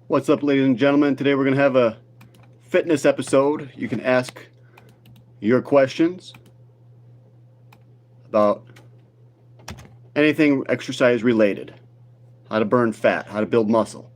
What's up, ladies and gentlemen? Today we're going to have a fitness episode. You can ask your questions about anything exercise related. How to burn fat, how to build muscle.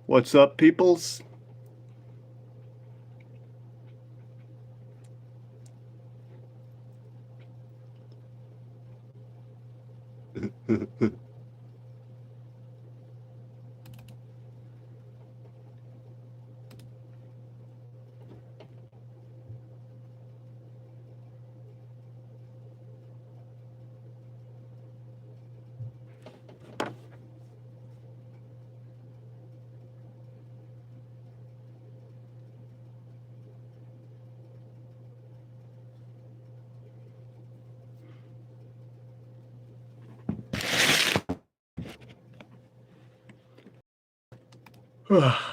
What's up, peoples?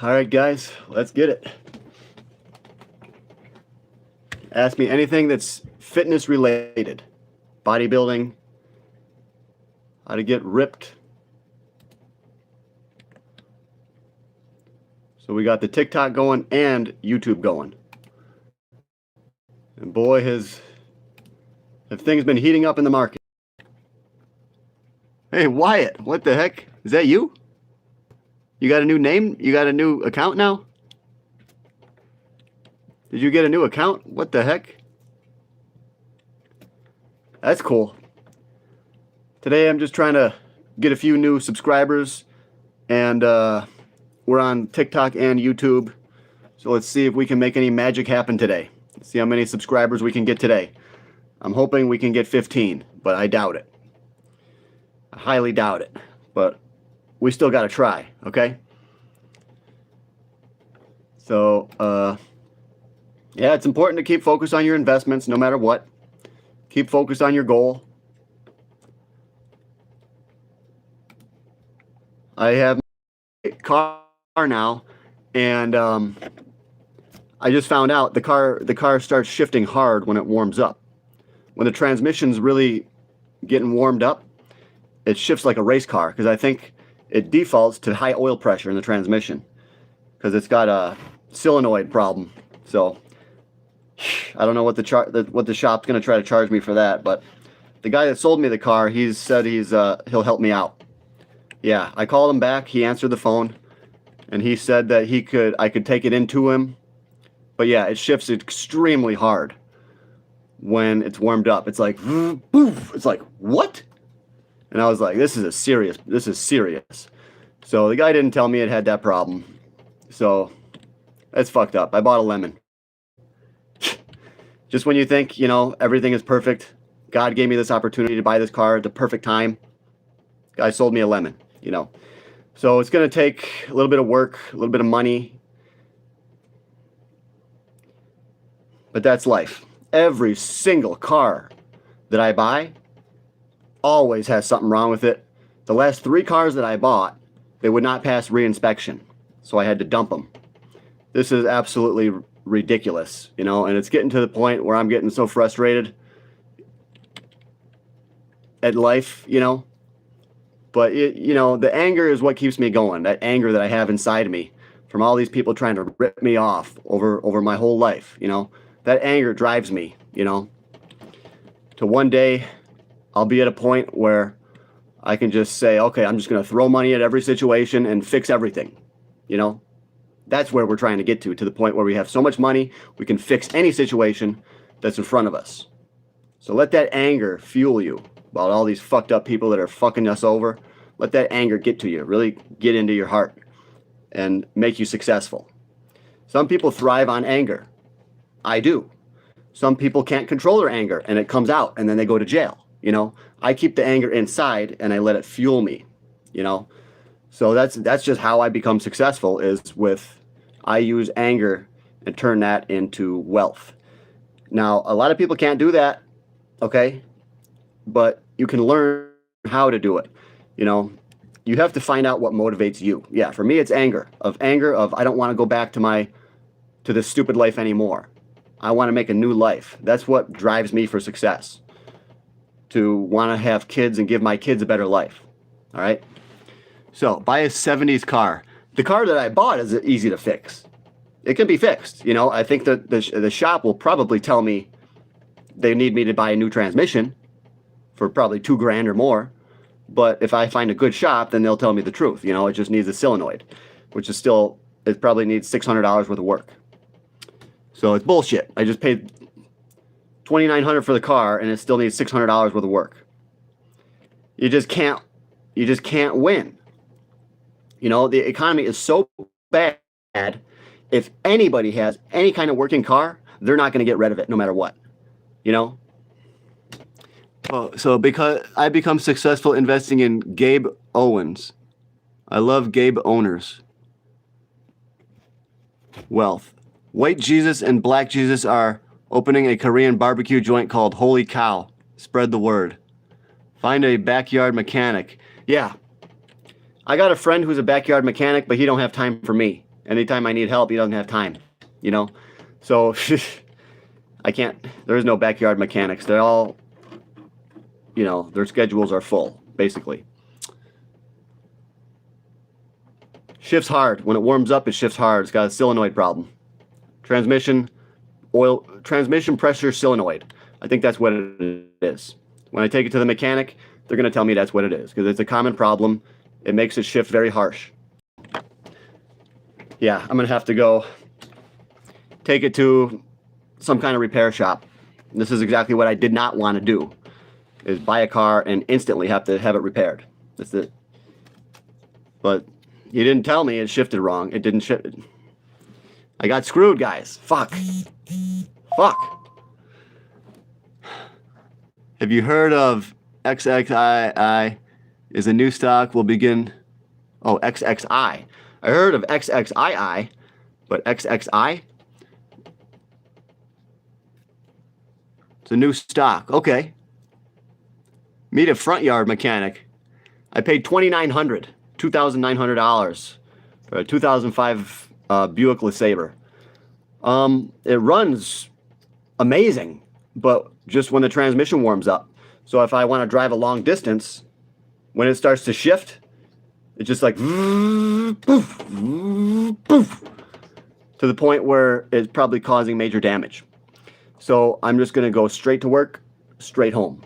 Alright guys, let's get it. Ask me anything that's fitness related. Bodybuilding, how to get ripped. So we got the TikTok going and YouTube going. And boy, have things been heating up in the market. Hey Wyatt, what the heck? Is that you? You got a new name? You got a new account now? Did you get a new account? What the heck? That's cool. Today I'm just trying to get a few new subscribers, and we're on TikTok and YouTube. So let's see if we can make any magic happen today. Let's see how many subscribers we can get today. I'm hoping we can get 15, but I doubt it. I highly doubt it, but we still got to try, okay? So, yeah, it's important to keep focused on your investments no matter what. Keep focused on your goal. I have my car now, and I just found out the car starts shifting hard when it warms up. When the transmission's really getting warmed up, it shifts like a race car, because I think it defaults to high oil pressure in the transmission because it's got a solenoid problem. So I don't know what the shop's going to try to charge me for that, but the guy that sold me the car, he said he'll help me out. Yeah, I called him back. He answered the phone, and he said that I could take it into him. But yeah, it shifts extremely hard when it's warmed up. It's like, poof. It's like, what? And I was like, this is serious. So the guy didn't tell me it had that problem. So that's fucked up. I bought a lemon. Just when you think, everything is perfect, God gave me this opportunity to buy this car at the perfect time. Guy sold me a lemon, So it's going to take a little bit of work, a little bit of money. But that's life. Every single car that I buy always has something wrong with it. The last 3 cars that I bought, they would not pass re-inspection, so I had to dump them. This is absolutely ridiculous, and it's getting to the point where I'm getting so frustrated at life, But, the anger is what keeps me going, that anger that I have inside of me from all these people trying to rip me off over my whole life, That anger drives me, to one day I'll be at a point where I can just say, okay, I'm just going to throw money at every situation and fix everything. That's where we're trying to get to the point where we have so much money, we can fix any situation that's in front of us. So let that anger fuel you about all these fucked up people that are fucking us over. Let that anger get to you, really get into your heart and make you successful. Some people thrive on anger. I do. Some people can't control their anger and it comes out and then they go to jail. You know, I keep the anger inside and I let it fuel me, you know. So that's just how I become successful is with I use anger and turn that into wealth. Now, a lot of people can't do that, okay? But you can learn how to do it. You know, you have to find out what motivates you. Yeah, for me it's anger of I don't want to go back to this stupid life anymore. I want to make a new life. That's what drives me for success. To want to have kids and give my kids a better life. All right? So, buy a 70s car. The car that I bought is easy to fix. It can be fixed. You know, I think that the shop will probably tell me they need me to buy a new transmission for probably $2,000 or more. But if I find a good shop, then they'll tell me the truth. You know, it just needs a solenoid, which is still, it probably needs $600 worth of work. So it's bullshit. I just paid $2,900 for the car and it still needs $600 worth of work. You just can't win. You know, the economy is so bad. If anybody has any kind of working car, they're not going to get rid of it no matter what. You know? Oh, so because I become successful investing in Gabe Owens. I love Gabe owners. Wealth. White Jesus and Black Jesus are opening a Korean barbecue joint called Holy Cow. Spread the word. Find a backyard mechanic. Yeah. I got a friend who's a backyard mechanic, but he don't have time for me. Anytime I need help, he doesn't have time. You know? So, I can't. There is no backyard mechanics. They're all, you know, their schedules are full, basically. Shifts hard. When it warms up, it shifts hard. It's got a solenoid problem. Transmission pressure solenoid. I think that's what it is. When I take it to the mechanic, they're going to tell me that's what it is because it's a common problem. It makes it shift very harsh. Yeah, I'm going to have to go take it to some kind of repair shop. This is exactly what I did not want to do, is buy a car and instantly have to have it repaired. That's it. But you didn't tell me it shifted wrong. It didn't shift. I got screwed, guys. Fuck. Fuck. Have you heard of XXII? Is a new stock will begin. Oh, XXI. I heard of XXII, but XXI? It's a new stock. Okay. Meet a front yard mechanic. I paid $2,900, $2,900 for a 2005 Buick LeSabre. It runs amazing, but just when the transmission warms up. So if I want to drive a long distance, when it starts to shift, it's just like poof, poof, to the point where it's probably causing major damage. So I'm just going to go straight to work, straight home.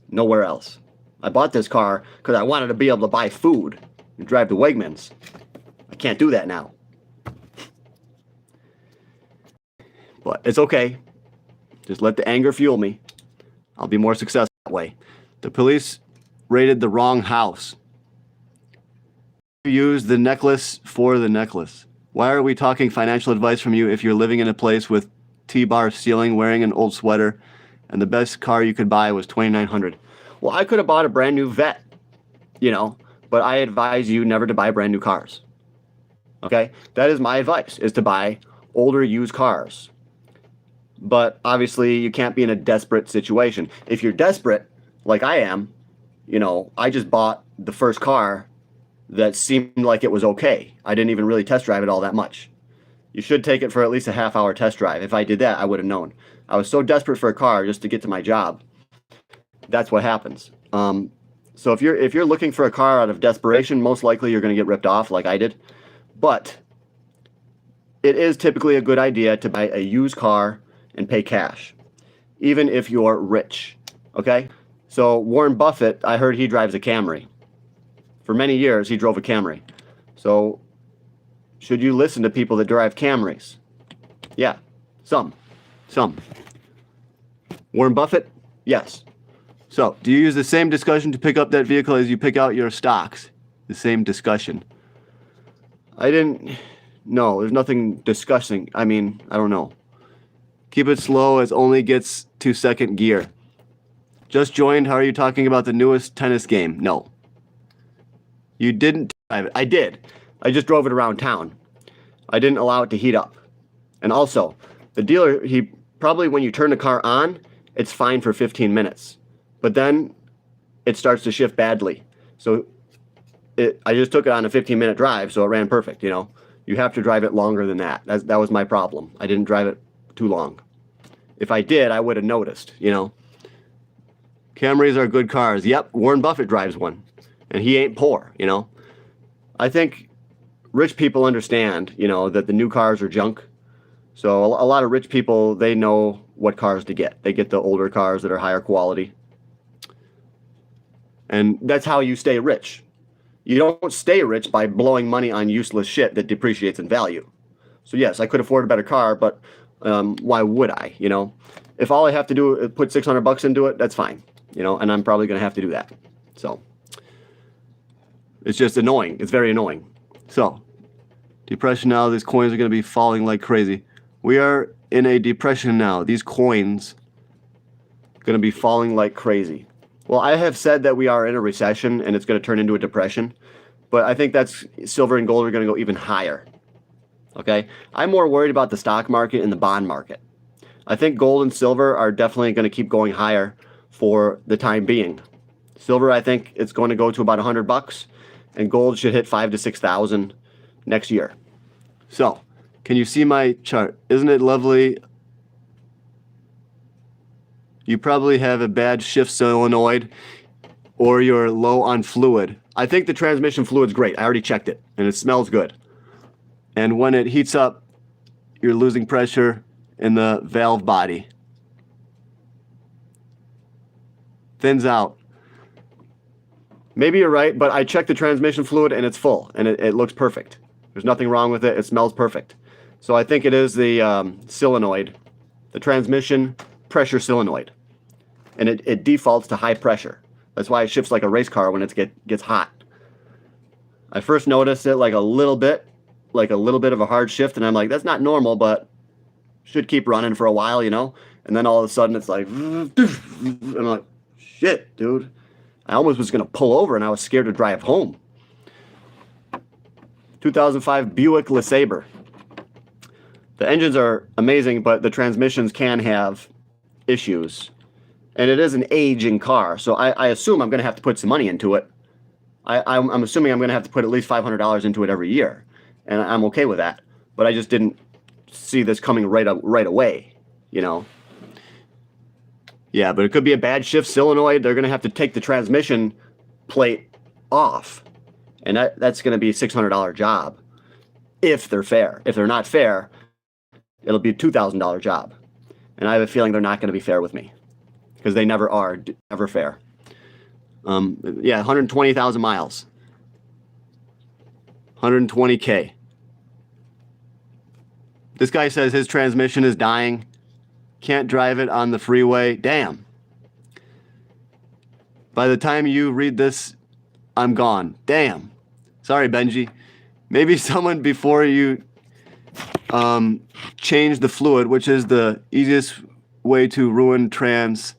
Nowhere else. I bought this car because I wanted to be able to buy food and drive to Wegmans. I can't do that now. But it's okay. Just let the anger fuel me. I'll be more successful that way. The police raided the wrong house. Use the necklace for the necklace. Why are we talking financial advice from you if you're living in a place with T-bar ceiling, wearing an old sweater, and the best car you could buy was $2,900? Well, I could have bought a brand new Vet, you know, but I advise you never to buy brand new cars. Okay? That is my advice, is to buy older used cars. But obviously, you can't be in a desperate situation. If you're desperate, like I am, you know, I just bought the first car that seemed like it was okay. I didn't even really test drive it all that much. You should take it for at least a half-hour test drive. If I did that, I would have known. I was so desperate for a car just to get to my job. That's what happens. So if you're looking for a car out of desperation, most likely you're going to get ripped off like I did. But it is typically a good idea to buy a used car and pay cash, even if you're rich. Okay? So Warren Buffett, I heard he drives a Camry. For many years, he drove a Camry. So should you listen to people that drive Camrys? Yeah, some. Warren Buffett? Yes. So, do you use the same discussion to pick up that vehicle as you pick out your stocks? The same discussion. No, there's nothing discussing. I mean, I don't know. Keep it slow as only gets to second gear. Just joined. How are you talking about the newest tennis game? No. You didn't drive it. I did. I just drove it around town. I didn't allow it to heat up. And also, the dealer, he probably, when you turn the car on, it's fine for 15 minutes. But then it starts to shift badly. So I just took it on a 15-minute drive, so it ran perfect, you know. You have to drive it longer than that. That was my problem. I didn't drive it too long. If I did, I would have noticed, you know. Camrys are good cars. Yep, Warren Buffett drives one. And he ain't poor, you know. I think rich people understand, you know, that the new cars are junk. So a lot of rich people, they know what cars to get. They get the older cars that are higher quality. And that's how you stay rich. You don't stay rich by blowing money on useless shit that depreciates in value. So yes, I could afford a better car, but why would I, you know? If all I have to do is put $600 into it, that's fine, you know, and I'm probably going to have to do that. So it's just annoying. It's very annoying. So depression now, these coins are going to be falling like crazy. We are in a depression now. These coins are going to be falling like crazy. Well, I have said that we are in a recession and it's going to turn into a depression, but I think that's silver and gold are going to go even higher. Okay? I'm more worried about the stock market and the bond market. I think gold and silver are definitely going to keep going higher for the time being. Silver, I think it's going to go to about $100, and gold should hit 5,000 to 6,000 next year. So, can you see my chart? Isn't it lovely? You probably have a bad shift solenoid or you're low on fluid. I think the transmission fluid's great. I already checked it and it smells good. And when it heats up, you're losing pressure in the valve body. Thins out. Maybe you're right, but I checked the transmission fluid and it's full and it looks perfect. There's nothing wrong with it. It smells perfect. So I think it is the solenoid, the transmission pressure solenoid. And it defaults to high pressure. That's why it shifts like a race car when it gets hot. I first noticed it like a little bit of a hard shift, and I'm like, that's not normal, but should keep running for a while, you know? And then all of a sudden it's like, and I'm like, shit, dude. I almost was going to pull over, and I was scared to drive home. 2005 Buick LeSabre. The engines are amazing, but the transmissions can have issues. And it is an aging car, so I assume I'm going to have to put some money into it. I'm assuming I'm going to have to put at least $500 into it every year, and I'm okay with that. But I just didn't see this coming right away, you know. Yeah, but it could be a bad shift solenoid. They're going to have to take the transmission plate off, and that's going to be a $600 job if they're fair. If they're not fair, it'll be a $2,000 job, and I have a feeling they're not going to be fair with me. Because they never are, ever fair. Yeah, 120,000 miles. 120K. This guy says his transmission is dying. Can't drive it on the freeway. Damn. By the time you read this, I'm gone. Damn. Sorry, Benji. Maybe someone before you change the fluid, which is the easiest way to ruin trans.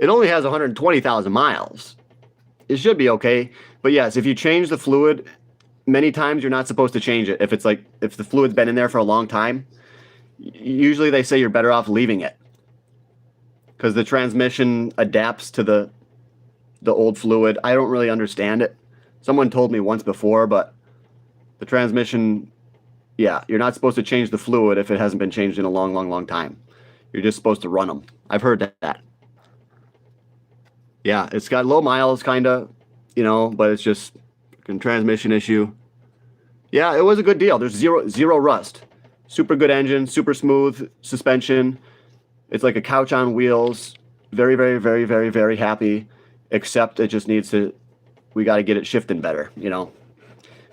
It only has 120,000 miles. It should be okay. But yes, if you change the fluid, many times you're not supposed to change it. If the fluid's been in there for a long time, usually they say you're better off leaving it. Because the transmission adapts to the old fluid. I don't really understand it. Someone told me once before, but the transmission, yeah, you're not supposed to change the fluid if it hasn't been changed in a long time. You're just supposed to run them. I've heard that. Yeah, it's got low miles, kind of, you know, but it's just a transmission issue. Yeah, it was a good deal. There's zero rust. Super good engine, super smooth suspension. It's like a couch on wheels. Very, very, very, very, very happy. Except it just needs to, we got to get it shifting better, you know.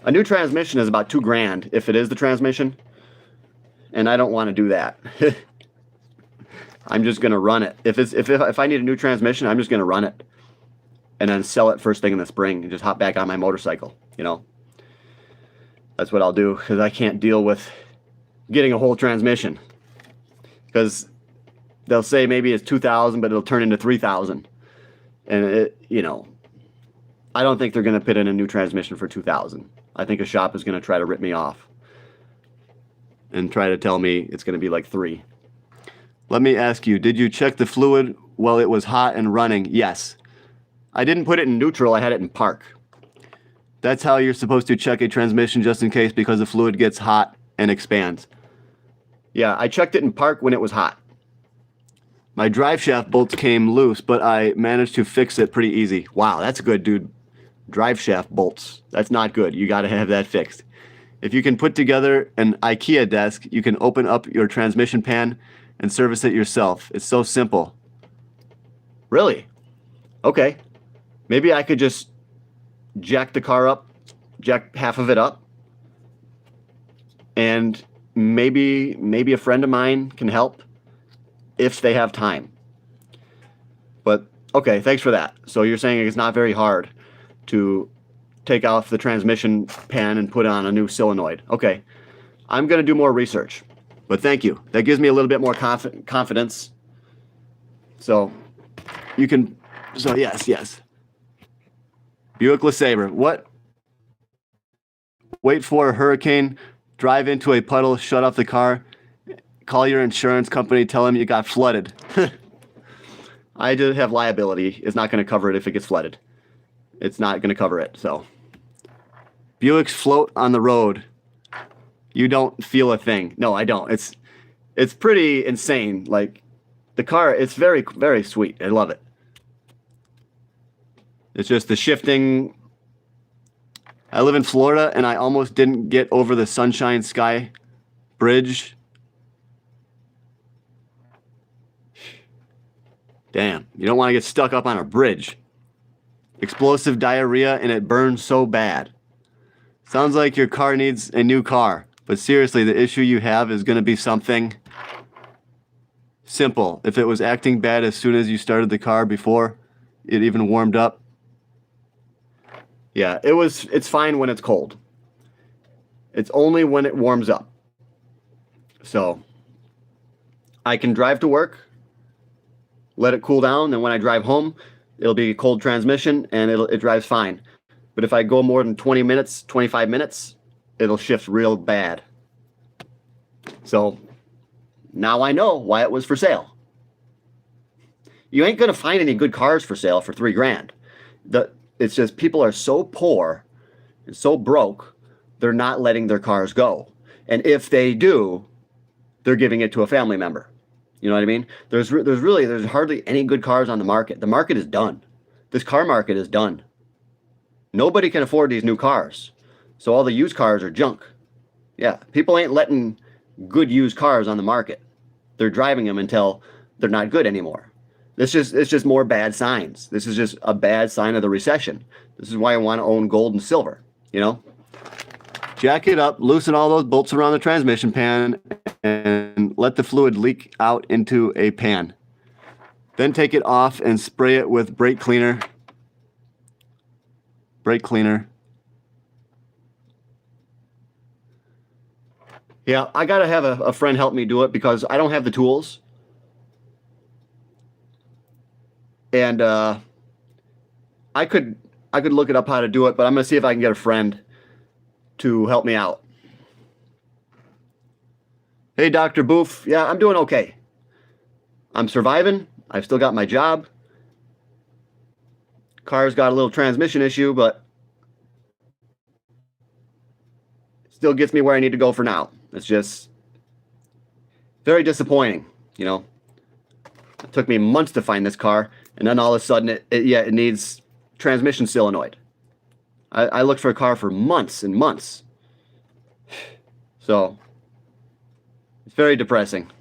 A new transmission is about $2,000 if it is the transmission. And I don't want to do that. I'm just gonna run it. If I need a new transmission, I'm just gonna run it, and then sell it first thing in the spring and just hop back on my motorcycle. You know, that's what I'll do because I can't deal with getting a whole transmission. Because they'll say maybe it's 2,000, but it'll turn into 3,000. And I don't think they're going to put in a new transmission for 2,000. I think a shop is going to try to rip me off and try to tell me it's going to be like 3. Let me ask you, did you check the fluid while it was hot and running? Yes. I didn't put it in neutral, I had it in park. That's how you're supposed to check a transmission, just in case, because the fluid gets hot and expands. Yeah, I checked it in park when it was hot. My drive shaft bolts came loose, but I managed to fix it pretty easy. Wow, that's good, dude. Drive shaft bolts. That's not good. You got to have that fixed. If you can put together an IKEA desk, you can open up your transmission pan and service it yourself. It's so simple. Really? Okay. Maybe I could just jack the car up, jack half of it up, and maybe a friend of mine can help if they have time. But okay, thanks for that. So you're saying it's not very hard to take off the transmission pan and put on a new solenoid. Okay, I'm going to do more research, but thank you. That gives me a little bit more confidence. So you can, so yes. Buick LeSabre, what? Wait for a hurricane, drive into a puddle, shut off the car, call your insurance company, tell them you got flooded. I just have liability. It's not going to cover it if it gets flooded. It's not going to cover it, so. Buicks float on the road. You don't feel a thing. No, I don't. It's pretty insane. Like, the car, it's very, very sweet. I love it. It's just the shifting. I live in Florida, and I almost didn't get over the Sunshine Sky Bridge. Damn, you don't want to get stuck up on a bridge. Explosive diarrhea, and it burns so bad. Sounds like your car needs a new car. But seriously, the issue you have is going to be something simple. If it was acting bad as soon as you started the car before it even warmed up. Yeah, it's fine when it's cold. It's only when it warms up. So I can drive to work, let it cool down, and when I drive home, it'll be a cold transmission and it drives fine. But if I go more than 20 minutes, 25 minutes, it'll shift real bad. So now I know why it was for sale. You ain't gonna find any good cars for sale for $3,000. It's just people are so poor and so broke, they're not letting their cars go. And if they do, they're giving it to a family member. You know what I mean? There's hardly any good cars on the market. The market is done. This car market is done. Nobody can afford these new cars. So all the used cars are junk. Yeah, people ain't letting good used cars on the market. They're driving them until they're not good anymore. It's just more bad signs. This is just a bad sign of the recession. This is why I want to own gold and silver, you know? Jack it up, loosen all those bolts around the transmission pan, and let the fluid leak out into a pan. Then take it off and spray it with brake cleaner. Brake cleaner. Yeah, I gotta have a friend help me do it because I don't have the tools. And I could look it up how to do it, but I'm gonna see if I can get a friend to help me out. Hey, Dr. Boof. Yeah, I'm doing okay. I'm surviving. I've still got my job. Car's got a little transmission issue, but still gets me where I need to go for now. It's just very disappointing, you know. It took me months to find this car, and then all of a sudden, it needs transmission solenoid. I looked for a car for months and months. So, it's very depressing.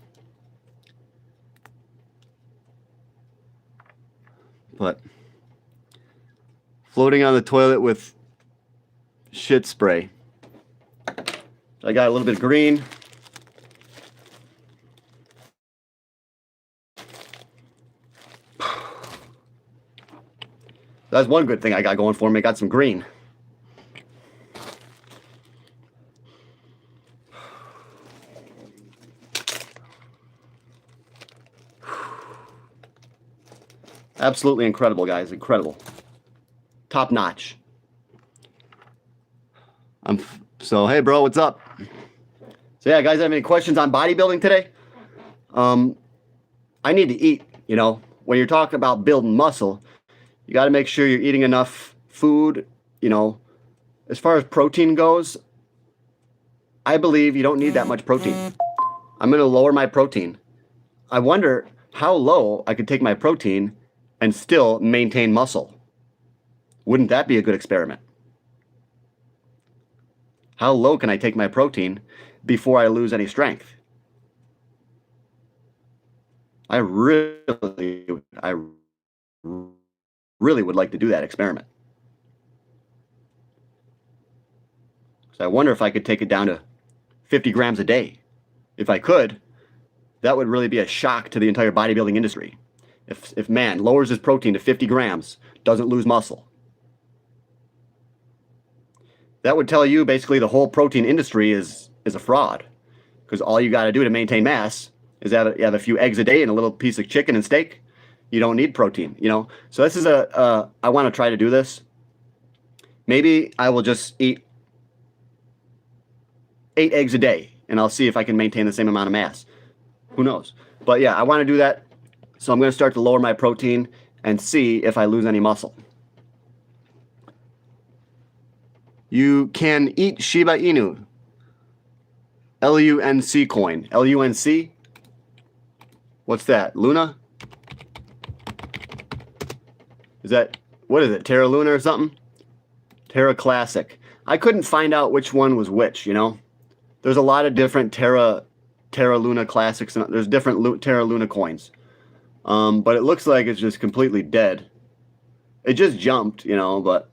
But floating on the toilet with shit spray. I got a little bit of green. That's one good thing I got going for me. I got some green. Absolutely incredible, guys. Incredible. Top notch. So, hey, bro, what's up? So, yeah, guys, have any questions on bodybuilding today? I need to eat, you know. When you're talking about building muscle, you got to make sure you're eating enough food, you know. As far as protein goes, I believe you don't need that much protein. I'm going to lower my protein. I wonder how low I could take my protein and still maintain muscle. Wouldn't that be a good experiment? How low can I take my protein before I lose any strength? I really would like to do that experiment. So I wonder if I could take it down to 50 grams a day. If I could, that would really be a shock to the entire bodybuilding industry. If man lowers his protein to 50 grams, doesn't lose muscle. That would tell you basically the whole protein industry is a fraud. Because all you got to do to maintain mass is have a few eggs a day and a little piece of chicken and steak. You don't need protein, you know. So this is I want to try to do this. Maybe I will just eat 8 eggs a day, and I'll see if I can maintain the same amount of mass. Who knows? But yeah, I want to do that. So I'm going to start to lower my protein and see if I lose any muscle. You can eat Shiba Inu. LUNC coin. LUNC? What's that? Luna? Is that, what is it? Terra Luna or something? Terra Classic. I couldn't find out which one was which, you know? There's a lot of different Terra Luna Classics, and there's different Terra Luna coins. But it looks like it's just completely dead. It just jumped, you know, but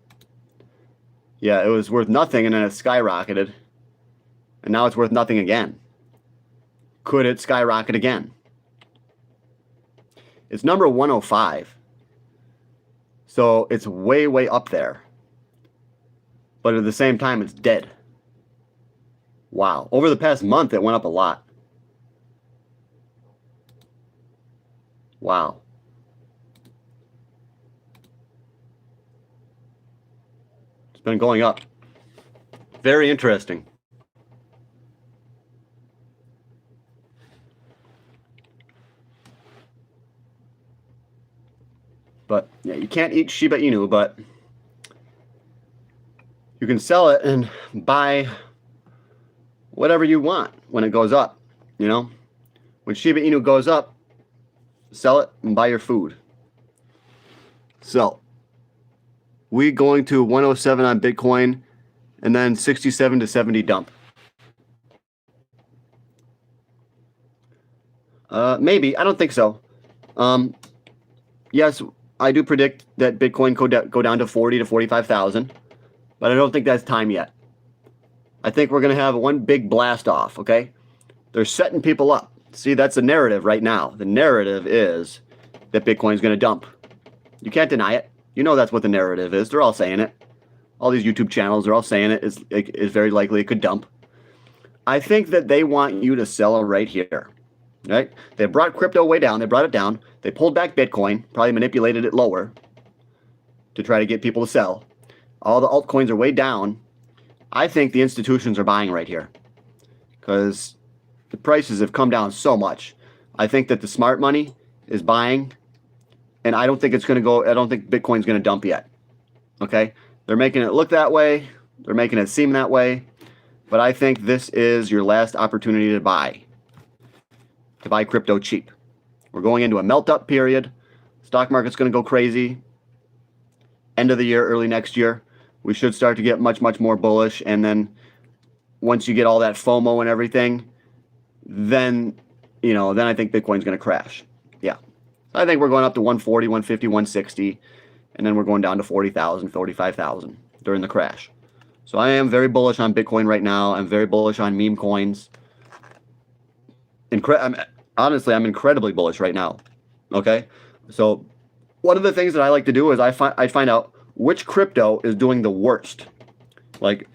yeah, it was worth nothing, and then it skyrocketed. And now it's worth nothing again. Could it skyrocket again? It's number 105. So it's way, way up there. But at the same time, it's dead. Wow. Over the past month, it went up a lot. Wow. It's been going up. Very interesting. But yeah, you can't eat Shiba Inu, but you can sell it and buy whatever you want when it goes up, you know? When Shiba Inu goes up, sell it and buy your food. So, we going to 107 on Bitcoin and then 67 to 70 dump. Maybe. I don't think so. Yes, I do predict that Bitcoin could go down to 40 to 45,000, but I don't think that's time yet. I think we're going to have one big blast off, okay? They're setting people up. See, that's the narrative right now. The narrative is that Bitcoin's going to dump. You can't deny it. You know that's what the narrative is. They're all saying it. All these YouTube channels are all saying it. It's very likely it could dump. I think that they want you to sell it right here. Right? They brought crypto way down. They brought it down. They pulled back Bitcoin, probably manipulated it lower to try to get people to sell. All the altcoins are way down. I think the institutions are buying right here because the prices have come down so much. I think that the smart money is buying, and I don't think it's going to go. I don't think Bitcoin's going to dump yet. Okay? They're making it look that way. They're making it seem that way. But I think this is your last opportunity to buy crypto cheap. We're going into a melt-up period. Stock market's going to go crazy. End of the year, early next year, we should start to get much, much more bullish. And then once you get all that FOMO and everything, then, you know, then I think Bitcoin's going to crash. Yeah. I think we're going up to 140, 150, 160, and then we're going down to 40,000, 45,000 during the crash. So I am very bullish on Bitcoin right now. I'm very bullish on meme coins. Honestly, I'm incredibly bullish right now. Okay? So one of the things that I like to do is I find out which crypto is doing the worst. Like,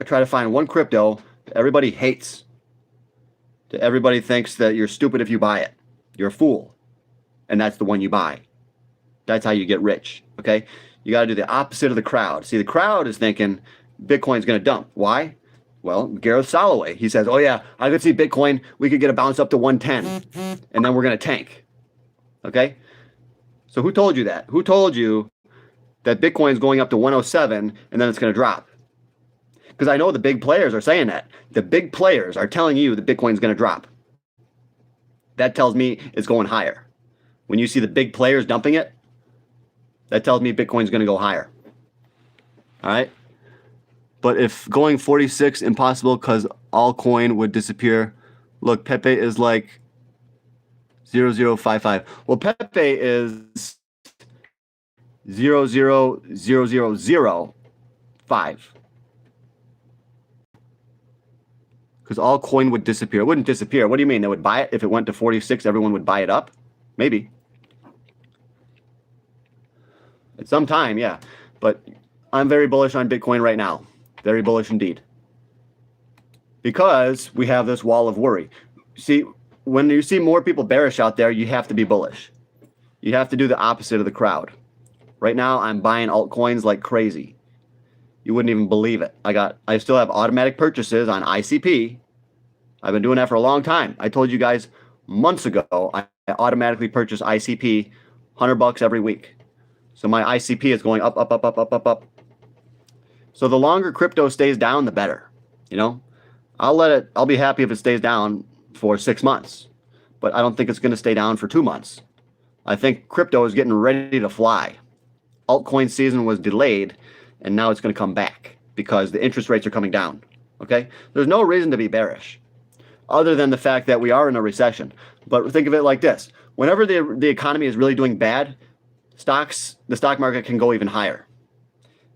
I try to find one crypto that everybody hates. That everybody thinks that you're stupid if you buy it. You're a fool. And that's the one you buy. That's how you get rich, okay? You got to do the opposite of the crowd. See, the crowd is thinking Bitcoin's going to dump. Why? Well, Gareth Soloway, he says, oh yeah, I could see Bitcoin, we could get a bounce up to 110, and then we're going to tank, okay? So who told you that? Who told you that Bitcoin's going up to 107 and then it's going to drop? Because I know the big players are saying that. The big players are telling you that Bitcoin's going to drop. That tells me it's going higher. When you see the big players dumping it, that tells me Bitcoin's going to go higher. All right? But if going 46 impossible because all coin would disappear, look, Pepe is like 0055. Well, Pepe is 0.00005. Because all coin would disappear. It wouldn't disappear. What do you mean? They would buy it? If it went to 46, everyone would buy it up? Maybe. At some time, yeah. But I'm very bullish on Bitcoin right now. Very bullish indeed. Because we have this wall of worry. See, when you see more people bearish out there, you have to be bullish. You have to do the opposite of the crowd. Right now, I'm buying altcoins like crazy. You wouldn't even believe it. I still have automatic purchases on ICP. I've been doing that for a long time. I told you guys months ago, I automatically purchase ICP, $100 every week. So my ICP is going up, up, up, up, up, up, up. So the longer crypto stays down, the better. You know, I'll be happy if it stays down for 6 months, but I don't think it's going to stay down for 2 months. I think crypto is getting ready to fly. Altcoin season was delayed, and now it's going to come back because the interest rates are coming down. Okay? There's no reason to be bearish other than the fact that we are in a recession. But think of it like this. Whenever the economy is really doing bad, the stock market can go even higher.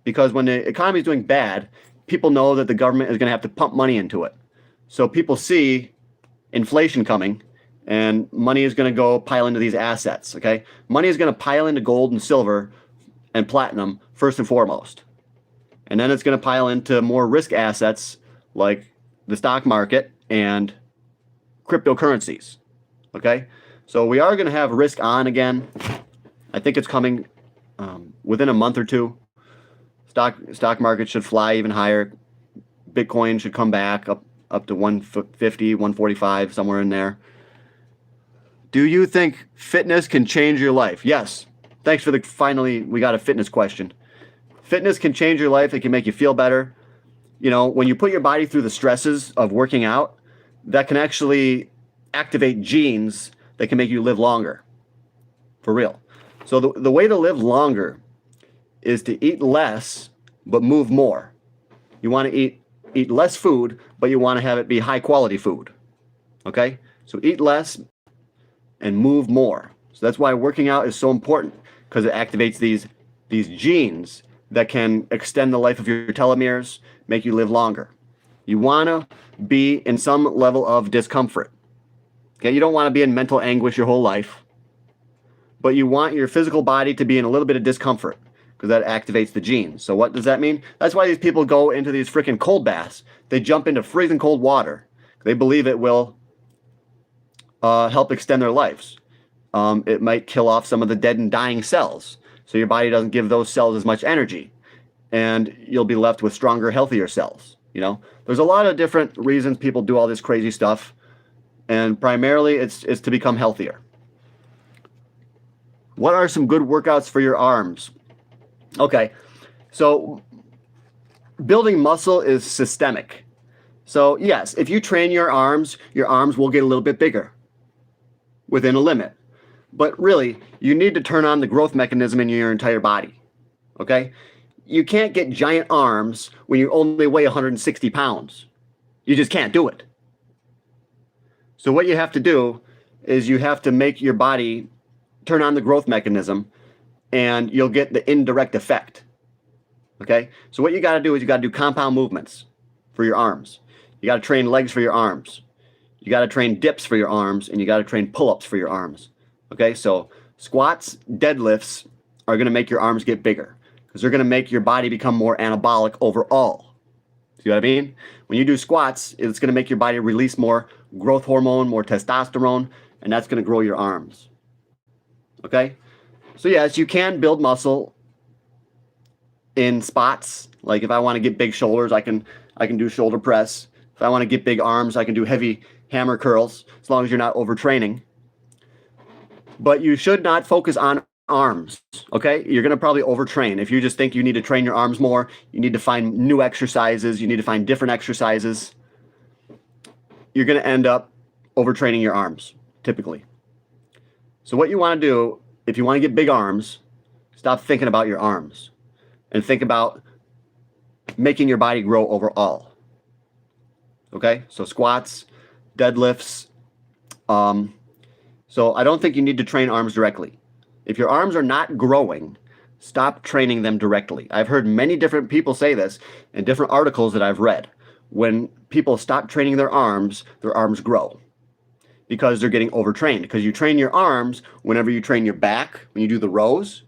Because when the economy is doing bad, people know that the government is going to have to pump money into it. So people see inflation coming, and money is going to go pile into these assets, okay? Money is going to pile into gold and silver and platinum first and foremost. And then it's going to pile into more risk assets like the stock market and cryptocurrencies, okay? So we are going to have risk on again. I think it's coming within a month or two. Stock market should fly even higher. Bitcoin should come back up to 150, 145, somewhere in there. Do you think fitness can change your life? Yes. Thanks for finally we got a fitness question. Fitness can change your life. It can make you feel better. You know, when you put your body through the stresses of working out, that can actually activate genes that can make you live longer. For real. So the way to live longer is to eat less but move more. You want to eat less food, but you want to have it be high quality food. Okay? So eat less and move more. So that's why working out is so important, because it activates these genes that can extend the life of your telomeres, make you live longer. You want to be in some level of discomfort. Okay? You don't want to be in mental anguish your whole life, but you want your physical body to be in a little bit of discomfort, because that activates the genes. So what does that mean? That's why these people go into these freaking cold baths. They jump into freezing cold water. They believe it will help extend their lives. It might kill off some of the dead and dying cells, so your body doesn't give those cells as much energy, and you'll be left with stronger, healthier cells. You know, there's a lot of different reasons people do all this crazy stuff, and primarily it's to become healthier. What are some good workouts for your arms? Okay, so building muscle is systemic. So yes, if you train your arms will get a little bit bigger within a limit. But really, you need to turn on the growth mechanism in your entire body. Okay? You can't get giant arms when you only weigh 160 pounds. You just can't do it. So what you have to do is you have to make your body turn on the growth mechanism, and you'll get the indirect effect. Okay? So what you got to do is you got to do compound movements for your arms. You got to train legs for your arms. You got to train dips for your arms, and you got to train pull-ups for your arms. Okay? So squats, deadlifts are going to make your arms get bigger, because they're going to make your body become more anabolic overall. See what I mean? When you do squats, it's going to make your body release more growth hormone, more testosterone, and that's going to grow your arms. Okay? So yes, you can build muscle in spots. Like if I want to get big shoulders, I can do shoulder press. If I want to get big arms, I can do heavy hammer curls, as long as you're not overtraining. But you should not focus on arms, okay? You're going to probably overtrain. If you just think you need to train your arms more, you need to find new exercises, you need to find different exercises, you're going to end up overtraining your arms, typically. So what you want to do, if you want to get big arms, stop thinking about your arms and think about making your body grow overall. Okay? So squats, deadlifts. So I don't think you need to train arms directly. If your arms are not growing, stop training them directly. I've heard many different people say this in different articles that I've read. When people stop training their arms grow because they're getting overtrained. Because you train your arms whenever you train your back, when you do the rows,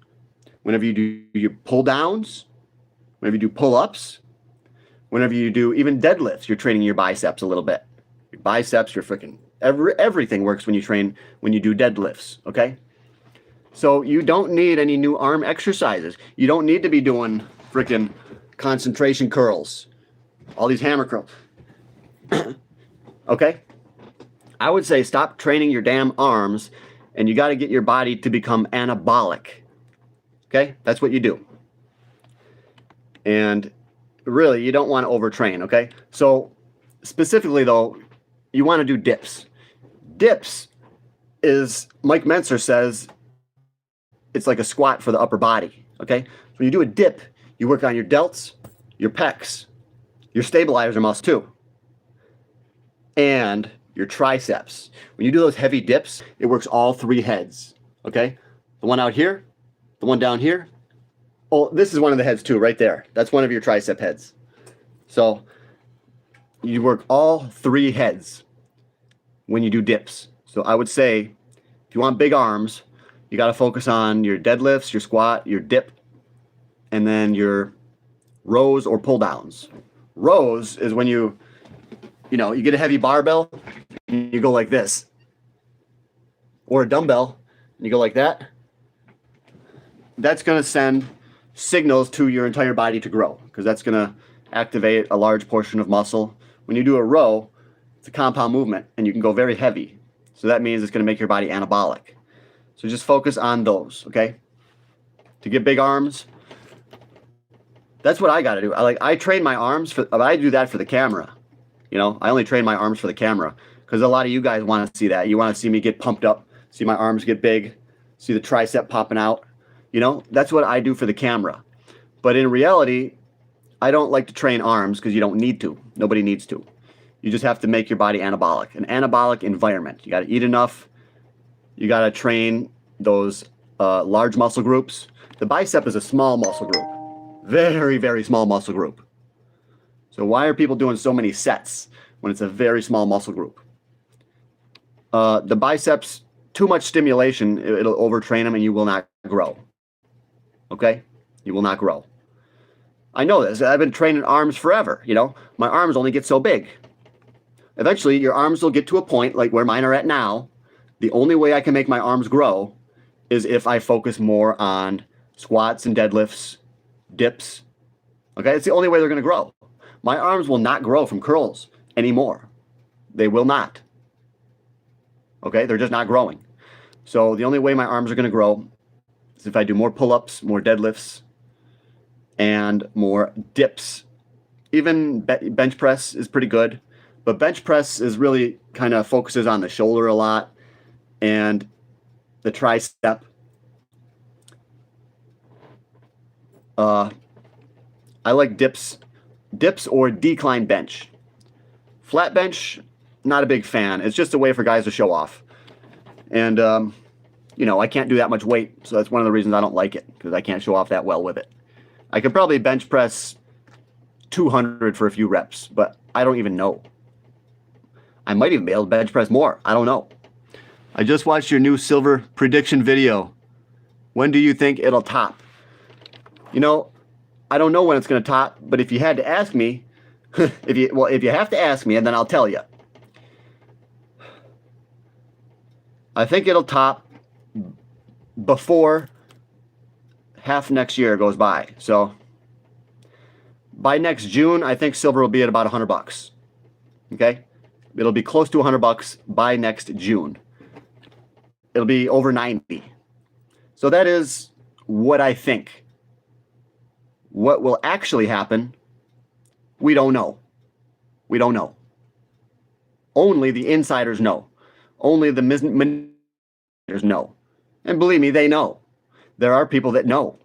whenever you do your pull downs, whenever you do pull-ups, whenever you do even deadlifts, you're training your biceps a little bit. Your biceps, your freaking everything works when you do deadlifts, okay? So you don't need any new arm exercises. You don't need to be doing freaking concentration curls, all these hammer curls. Okay? I would say stop training your damn arms, and you got to get your body to become anabolic. Okay? That's what you do. And really, you don't want to overtrain, okay? So specifically, though, you want to do dips. Dips is, Mike Mentzer says, it's like a squat for the upper body, okay? So when you do a dip, you work on your delts, your pecs, your stabilizer muscle too, and your triceps. When you do those heavy dips, it works all three heads, okay? The one out here, the one down here. Oh, this is one of the heads too, right there. That's one of your tricep heads. So you work all three heads when you do dips. So I would say, if you want big arms, you got to focus on your deadlifts, your squat, your dip, and then your rows or pull downs. Rows is when you get a heavy barbell and you go like this, or a dumbbell and you go like that. That's going to send signals to your entire body to grow, because that's going to activate a large portion of muscle. When you do a row, it's a compound movement and you can go very heavy. So that means it's going to make your body anabolic. So just focus on those, okay? To get big arms, that's what I got to do. I train my arms, but I do that for the camera. I only train my arms for the camera because a lot of you guys want to see that. You want to see me get pumped up, see my arms get big, see the tricep popping out. That's what I do for the camera. But in reality, I don't like to train arms because you don't need to. Nobody needs to. You just have to make your body anabolic. An anabolic environment. You got to eat enough. You got to train those large muscle groups. The bicep is a small muscle group. Very, very small muscle group. So why are people doing so many sets when it's a very small muscle group? The biceps, too much stimulation, it'll overtrain them and you will not grow. Okay? You will not grow. I know this. I've been training arms forever. My arms only get so big. Eventually, your arms will get to a point like where mine are at now. The only way I can make my arms grow is if I focus more on squats and deadlifts, dips. Okay? It's the only way they're going to grow. My arms will not grow from curls anymore. They will not. Okay? They're just not growing. So the only way my arms are going to grow is if I do more pull-ups, more deadlifts, and more dips. Even bench press is pretty good. But bench press is really kind of focuses on the shoulder a lot and the tricep. I like dips or decline bench. Flat bench, not a big fan. It's just a way for guys to show off. And, I can't do that much weight, so that's one of the reasons I don't like it, because I can't show off that well with it. I could probably bench press 200 for a few reps, but I don't even know. I might even be able to bench press more. I don't know. I just watched your new silver prediction video. When do you think it'll top? I don't know when it's going to top, but if you had to ask me, if you have to ask me, and then I'll tell you. I think it'll top before half next year goes by. So by next June, I think silver will be at about $100. Okay, it'll be close to $100 by next June. It'll be over 90. So that is what I think. What will actually happen, we don't know. We don't know. Only the insiders know. Only the manipulators know. And believe me, they know. There are people that know.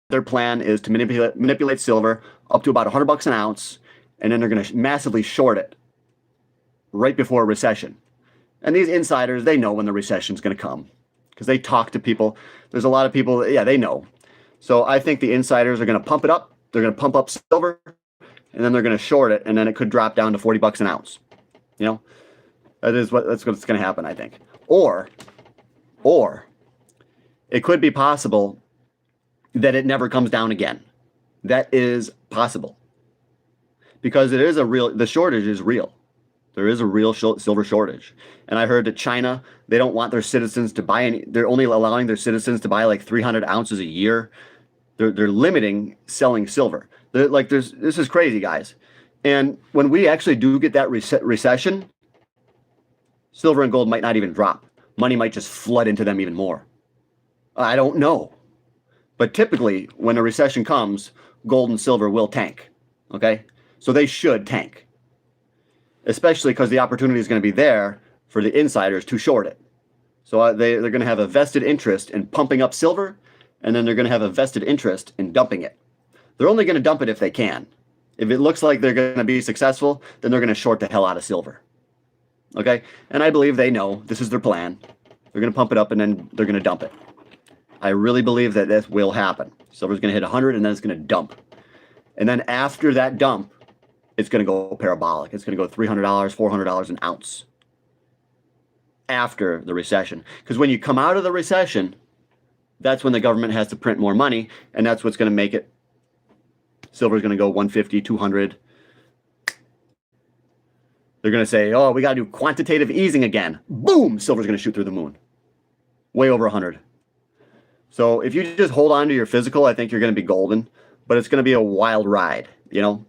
Their plan is to manipulate silver up to about $100 an ounce, and then they're going to massively short it right before a recession. And these insiders, they know when the recession is going to come because they talk to people. There's a lot of people, yeah, they know. So I think the insiders are going to pump it up. They're going to pump up silver, and then they're going to short it, and then it could drop down to $40 an ounce. You know, that's what's going to happen, I think. Or it could be possible that it never comes down again. That is possible because it is the shortage is real. There is a real silver shortage. And I heard that China, they don't want their citizens to buy any, they're only allowing their citizens to buy like 300 ounces a year. They're limiting selling silver. This is crazy, guys. And when we actually do get that recession, silver and gold might not even drop. Money might just flood into them even more. I don't know. But typically, when a recession comes, gold and silver will tank. Okay? So they should tank. Especially because the opportunity is going to be there for the insiders to short it. So they're going to have a vested interest in pumping up silver, and then they're going to have a vested interest in dumping it. They're only going to dump it if they can. If it looks like they're going to be successful, then they're going to short the hell out of silver. Okay? And I believe they know this is their plan. They're going to pump it up, and then they're going to dump it. I really believe that this will happen. Silver's going to hit 100, and then it's going to dump. And then after that dump, it's going to go parabolic. It's going to go $300, $400 an ounce after the recession. Because when you come out of the recession, that's when the government has to print more money, and that's what's going to make it. Silver's going to go 150, 200. They're going to say, oh, we got to do quantitative easing again. Boom! Silver's going to shoot through the moon. Way over 100. So if you just hold on to your physical, I think you're going to be golden. But it's going to be a wild ride, you know?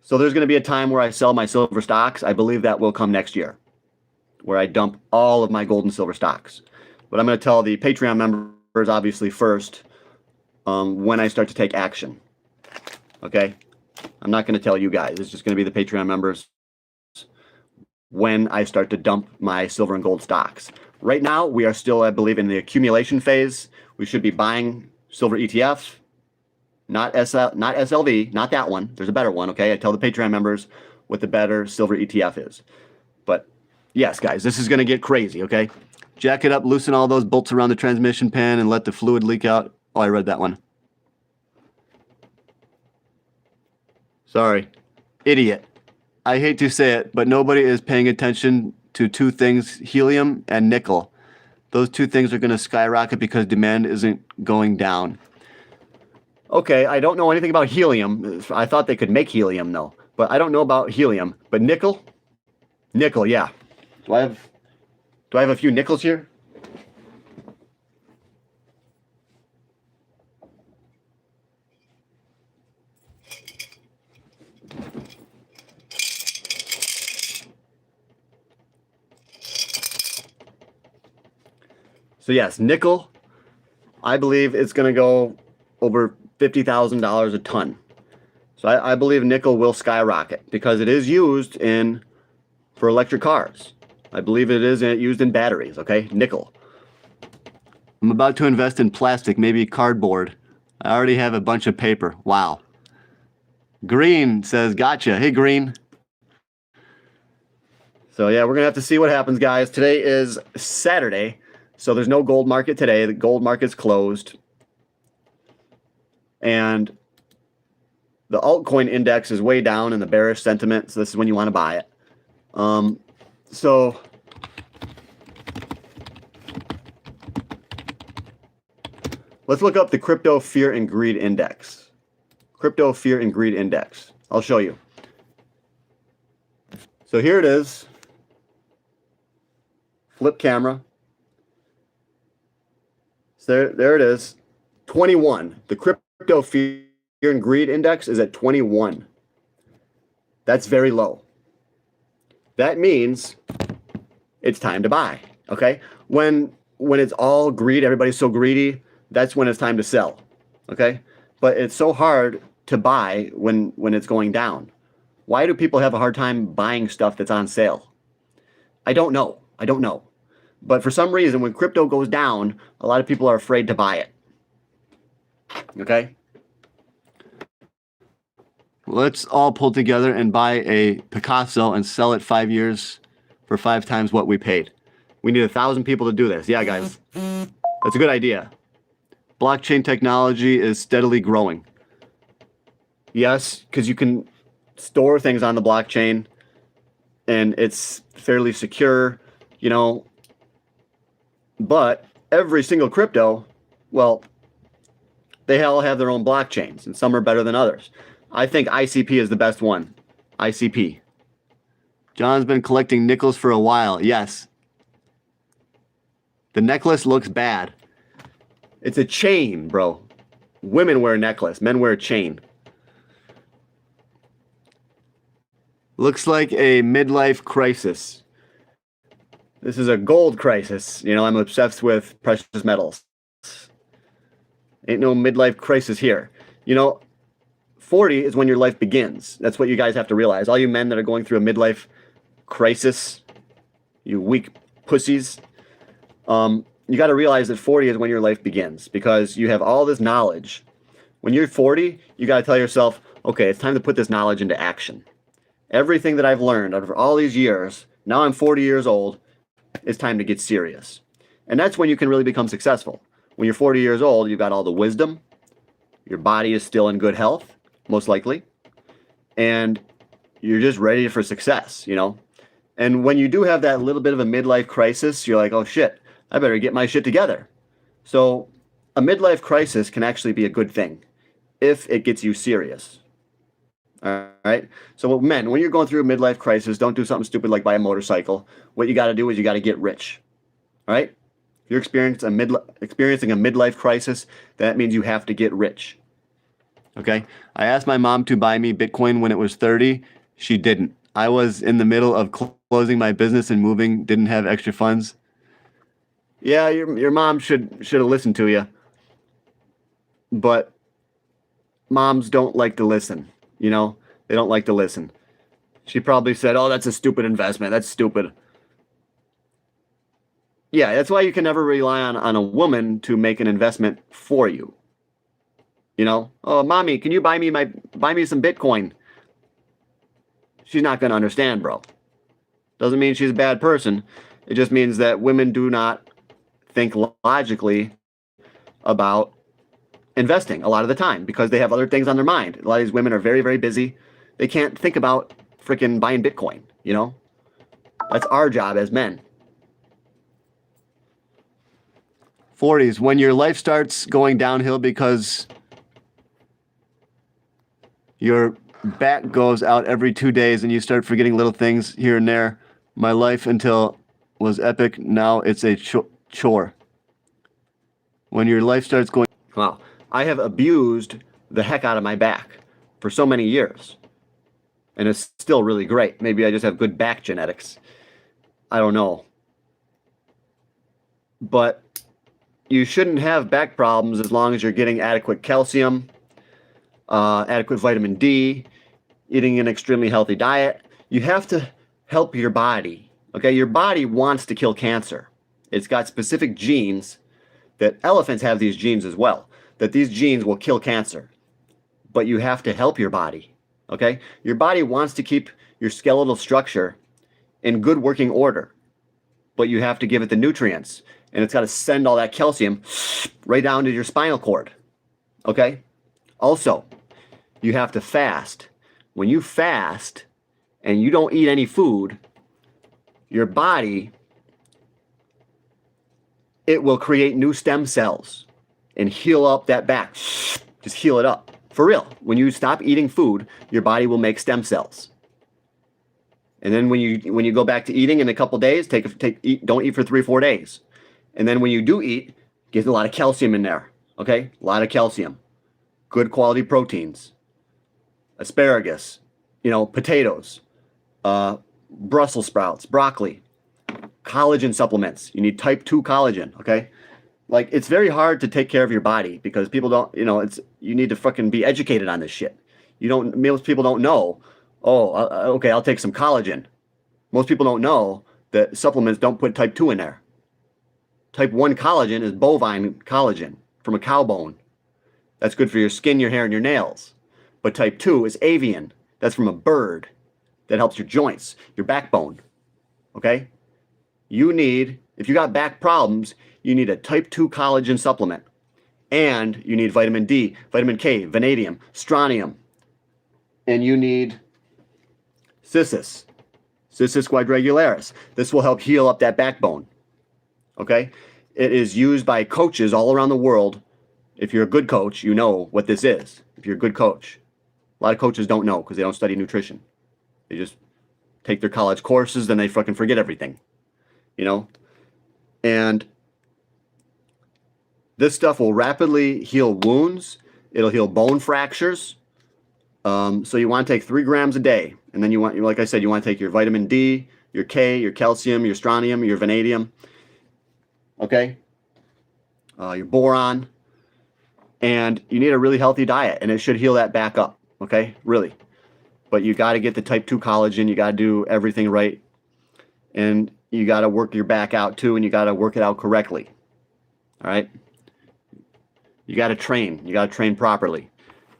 So there's going to be a time where I sell my silver stocks. I believe that will come next year, where I dump all of my gold and silver stocks. But I'm going to tell the Patreon members, obviously, first when I start to take action. Okay? I'm not going to tell you guys. It's just going to be the Patreon members when I start to dump my silver and gold stocks. Right now, we are still, I believe, in the accumulation phase. We should be buying silver ETF, not SLV, not that one. There's a better one, okay? I tell the Patreon members what the better silver ETF is. But yes, guys, this is going to get crazy, okay? Jack it up, loosen all those bolts around the transmission pan, and let the fluid leak out. Oh, I read that one. Sorry. Idiot. I hate to say it, but nobody is paying attention to two things, helium and nickel. Those two things are going to skyrocket because demand isn't going down. Okay, I don't know anything about helium. I thought they could make helium, though. But I don't know about helium. But nickel? Nickel, yeah. Do I have a few nickels here? So yes, nickel, I believe it's going to go over $50,000 a ton. So I believe nickel will skyrocket because it is used for electric cars. I believe it is used in batteries, okay? Nickel. I'm about to invest in plastic, maybe cardboard. I already have a bunch of paper. Wow. Green says, gotcha. Hey, Green. So yeah, we're going to have to see what happens, guys. Today is Saturday, so there's no gold market today. The gold market's closed. And the altcoin index is way down in the bearish sentiment, so this is when you want to buy it. So let's look up the crypto fear and greed index. Crypto fear and greed index. I'll show you. So here it is. Flip camera. So there it is. 21. The crypto fear and greed index is at 21. That's very low. That means it's time to buy. Okay? When it's all greed, everybody's so greedy, that's when it's time to sell. Okay? But it's so hard to buy when it's going down. Why do people have a hard time buying stuff that's on sale? I don't know. But for some reason, when crypto goes down, a lot of people are afraid to buy it. Okay? Let's all pull together and buy a Picasso and sell it 5 years for 5 times what we paid. We need 1,000 people to do this. Yeah, guys. That's a good idea. Blockchain technology is steadily growing. Yes, because you can store things on the blockchain and it's fairly secure, you know. But every single crypto, well, they all have their own blockchains, and some are better than others. I think ICP is the best one. ICP. John's been collecting nickels for a while. Yes. The necklace looks bad. It's a chain, bro. Women wear a necklace. Men wear a chain. Looks like a midlife crisis. This is a gold crisis. You know, I'm obsessed with precious metals. Ain't no midlife crisis here. You know, 40 is when your life begins. That's what you guys have to realize. All you men that are going through a midlife crisis, you weak pussies, you got to realize that 40 is when your life begins because you have all this knowledge. When you're 40, you got to tell yourself, okay, it's time to put this knowledge into action. Everything that I've learned over all these years, now I'm 40 years old, it's time to get serious. And that's when you can really become successful. When you're 40 years old, you've got all the wisdom, your body is still in good health, most likely, and you're just ready for success, you know? And when you do have that little bit of a midlife crisis, you're like, oh shit, I better get my shit together. So a midlife crisis can actually be a good thing if it gets you serious. All right. So men, when you're going through a midlife crisis, don't do something stupid like buy a motorcycle. What you got to do is you got to get rich. All right. If you're experiencing a midlife crisis, that means you have to get rich. Okay. I asked my mom to buy me Bitcoin when it was 30. She didn't. I was in the middle of closing my business and moving, didn't have extra funds. Yeah, your mom should have listened to you. But moms don't like to listen. You know, they don't like to listen. She probably said, oh, that's a stupid investment. That's stupid. Yeah, that's why you can never rely on a woman to make an investment for you. You know, oh, mommy, can you buy me some Bitcoin? She's not going to understand, bro. Doesn't mean she's a bad person. It just means that women do not think logically about investing a lot of the time because they have other things on their mind. A lot of these women are very, very busy. They can't think about freaking buying Bitcoin, you know? That's our job as men. 40s, when your life starts going downhill because your back goes out every 2 days and you start forgetting little things here and there. My life until was epic. Now it's a chore. When your life starts going... Wow. I have abused the heck out of my back for so many years. And it's still really great. Maybe I just have good back genetics. I don't know. But you shouldn't have back problems as long as you're getting adequate calcium, adequate vitamin D, eating an extremely healthy diet. You have to help your body. Okay, your body wants to kill cancer. It's got specific genes that elephants have these genes as well, that these genes will kill cancer. But you have to help your body. Okay? Your body wants to keep your skeletal structure in good working order. But you have to give it the nutrients. And it's got to send all that calcium right down to your spinal cord. Okay? Also, you have to fast. When you fast and you don't eat any food, your body, it will create new stem cells and heal up that back. Just heal it up. For real. When you stop eating food, your body will make stem cells. And then when you go back to eating in a couple days, don't eat for 3 or 4 days. And then when you do eat, get a lot of calcium in there. Okay, a lot of calcium, good quality proteins, asparagus, potatoes, Brussels sprouts, broccoli, collagen supplements. You need type 2 collagen, okay? Like it's very hard to take care of your body because people don't, you need to fucking be educated on this shit. Most people don't know, oh, okay, I'll take some collagen. Most people don't know that supplements don't put type 2 in there. Type 1 collagen is bovine collagen from a cow bone. That's good for your skin, your hair, and your nails. But type 2 is avian. That's from a bird. That helps your joints, your backbone. Okay? If you got back problems, you need a type 2 collagen supplement. And you need vitamin D, vitamin K, vanadium, strontium. And you need Cissus quadrangularis. This will help heal up that backbone. Okay? It is used by coaches all around the world. If you're a good coach, you know what this is. If you're a good coach. A lot of coaches don't know because they don't study nutrition. They just take their college courses, then they fucking forget everything. And this stuff will rapidly heal wounds. It'll heal bone fractures. So you want to take 3 grams a day. And then like I said, you want to take your vitamin D, your K, your calcium, your strontium, your vanadium. Okay? Your boron. And you need a really healthy diet, and it should heal that back up. Okay? Really. But you got to get the type 2 collagen. You got to do everything right. And you got to work your back out too, and you got to work it out correctly. All right? You got to train. You got to train properly.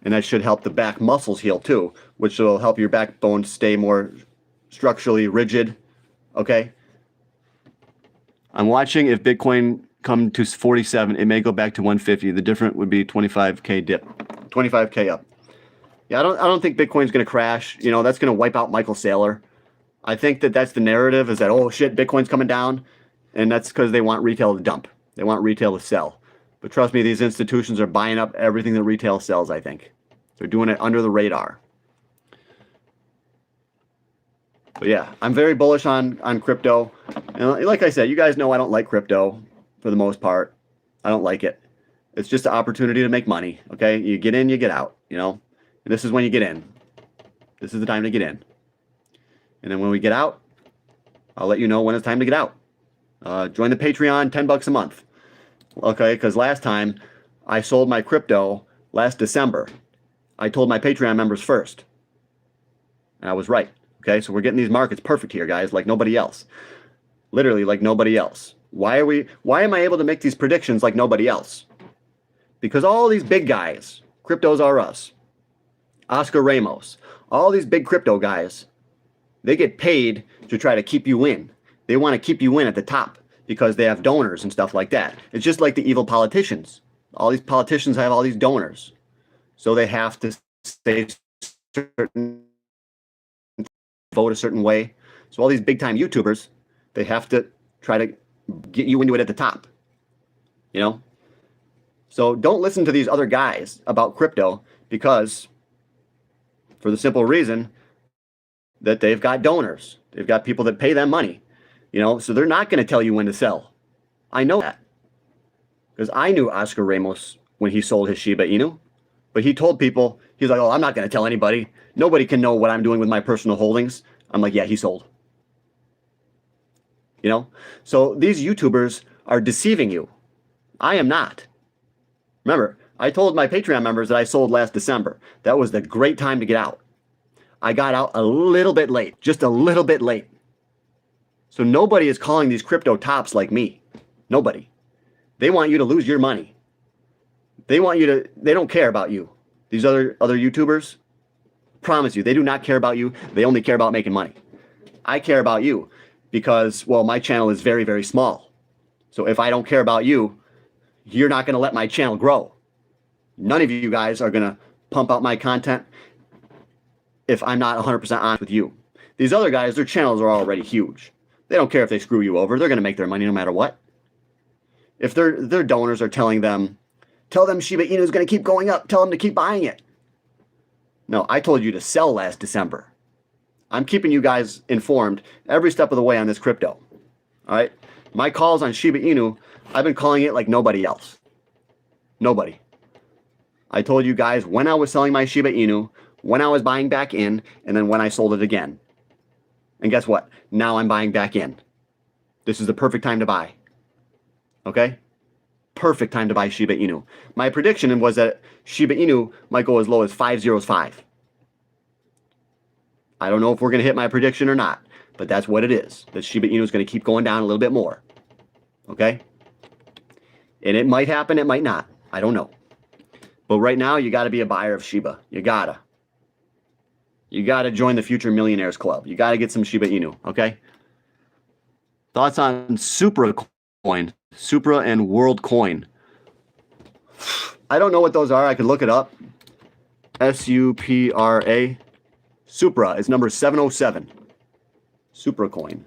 And that should help the back muscles heal too, which will help your backbone stay more structurally rigid. Okay? I'm watching if Bitcoin come to 47, it may go back to 150. The difference would be 25K dip. 25K up. Yeah, I don't think Bitcoin's going to crash. That's going to wipe out Michael Saylor. I think that's the narrative is that, oh shit, Bitcoin's coming down. And that's because they want retail to dump. They want retail to sell. But trust me, these institutions are buying up everything that retail sells, I think. They're doing it under the radar. But yeah, I'm very bullish on crypto. And like I said, you guys know I don't like crypto for the most part. I don't like it. It's just an opportunity to make money, okay? You get in, you get out, And this is when you get in. This is the time to get in. And then when we get out, I'll let you know when it's time to get out. Join the Patreon, $10 a month. Okay, because last time I sold my crypto last December. I told my Patreon members first. And I was right. Okay, so we're getting these markets perfect here, guys, like nobody else. Literally like nobody else. Why am I able to make these predictions like nobody else? Because all these big guys, Cryptos R Us, Oscar Ramos, all these big crypto guys, they get paid to try to keep you in. They want to keep you in at the top because they have donors and stuff like that. It's just like the evil politicians. All these politicians have all these donors. So they have to say certain, vote a certain way. So all these big time YouTubers, they have to try to get you into it at the top. So don't listen to these other guys about crypto because for the simple reason that they've got donors. They've got people that pay them money, so they're not going to tell you when to sell. I know that because I knew Oscar Ramos when he sold his Shiba Inu, but he told people, he's like, oh, I'm not going to tell anybody. Nobody can know what I'm doing with my personal holdings. I'm like, yeah, he sold. So these YouTubers are deceiving you. I am not. Remember, I told my Patreon members that I sold last December. That was the great time to get out. I got out a little bit late, just a little bit late. So nobody is calling these crypto tops like me. Nobody. They want you to lose your money. They don't care about you. These other YouTubers, promise you, they do not care about you. They only care about making money. I care about you because, well, my channel is very, very small. So if I don't care about you, you're not going to let my channel grow. None of you guys are going to pump out my content if I'm not 100% honest with you. These other guys, their channels are already huge. They don't care if they screw you over. They're going to make their money no matter what. If their donors are telling them, tell them Shiba Inu is going to keep going up. Tell them to keep buying it. No, I told you to sell last December. I'm keeping you guys informed every step of the way on this crypto. All right? My calls on Shiba Inu, I've been calling it like nobody else. Nobody. I told you guys when I was selling my Shiba Inu, when I was buying back in, and then when I sold it again. And guess what? Now I'm buying back in. This is the perfect time to buy. Okay? Perfect time to buy Shiba Inu. My prediction was that Shiba Inu might go as low as 505. I don't know if we're going to hit my prediction or not, but that's what it is. The Shiba Inu is going to keep going down a little bit more. Okay? And it might happen, it might not. I don't know. But right now, you got to be a buyer of Shiba. You gotta. You gotta join the Future Millionaires Club. You gotta get some Shiba Inu, okay? Thoughts on Supra coin, Supra and World Coin. I don't know what those are. I could look it up. SUPRA. Supra is number 707. Supra coin.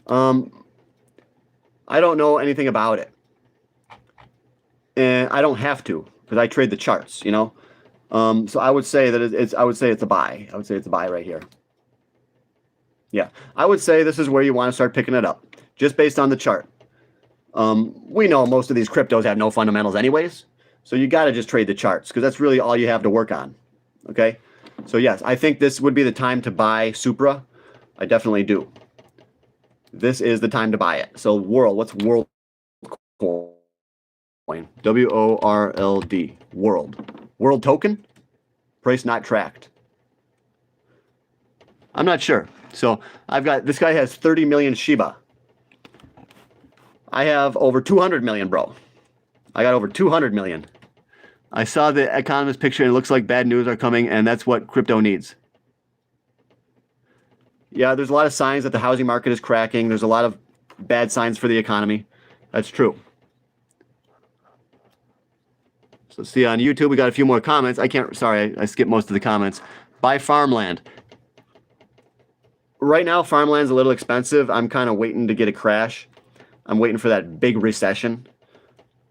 I don't know anything about it. And I don't have to, because I trade the charts, you know? So I would say that it's a buy. I would say it's a buy right here. Yeah, I would say this is where you want to start picking it up, just based on the chart. We know most of these cryptos have no fundamentals anyways, so you got to just trade the charts, because that's really all you have to work on, okay? So yes, I think this would be the time to buy Supra. I definitely do. This is the time to buy it. So World, what's World coin? WORLD, World. World token? Price not tracked. I'm not sure. So I've got, this guy has 30 million Shiba. I have over 200 million, bro. I got over 200 million. I saw the Economist picture and it looks like bad news are coming, and that's what crypto needs. Yeah, there's a lot of signs that the housing market is cracking. There's a lot of bad signs for the economy. That's true. So see, on YouTube, we got a few more comments. Sorry, I skipped most of the comments. Buy farmland. Right now, farmland's a little expensive. I'm kind of waiting to get a crash. I'm waiting for that big recession.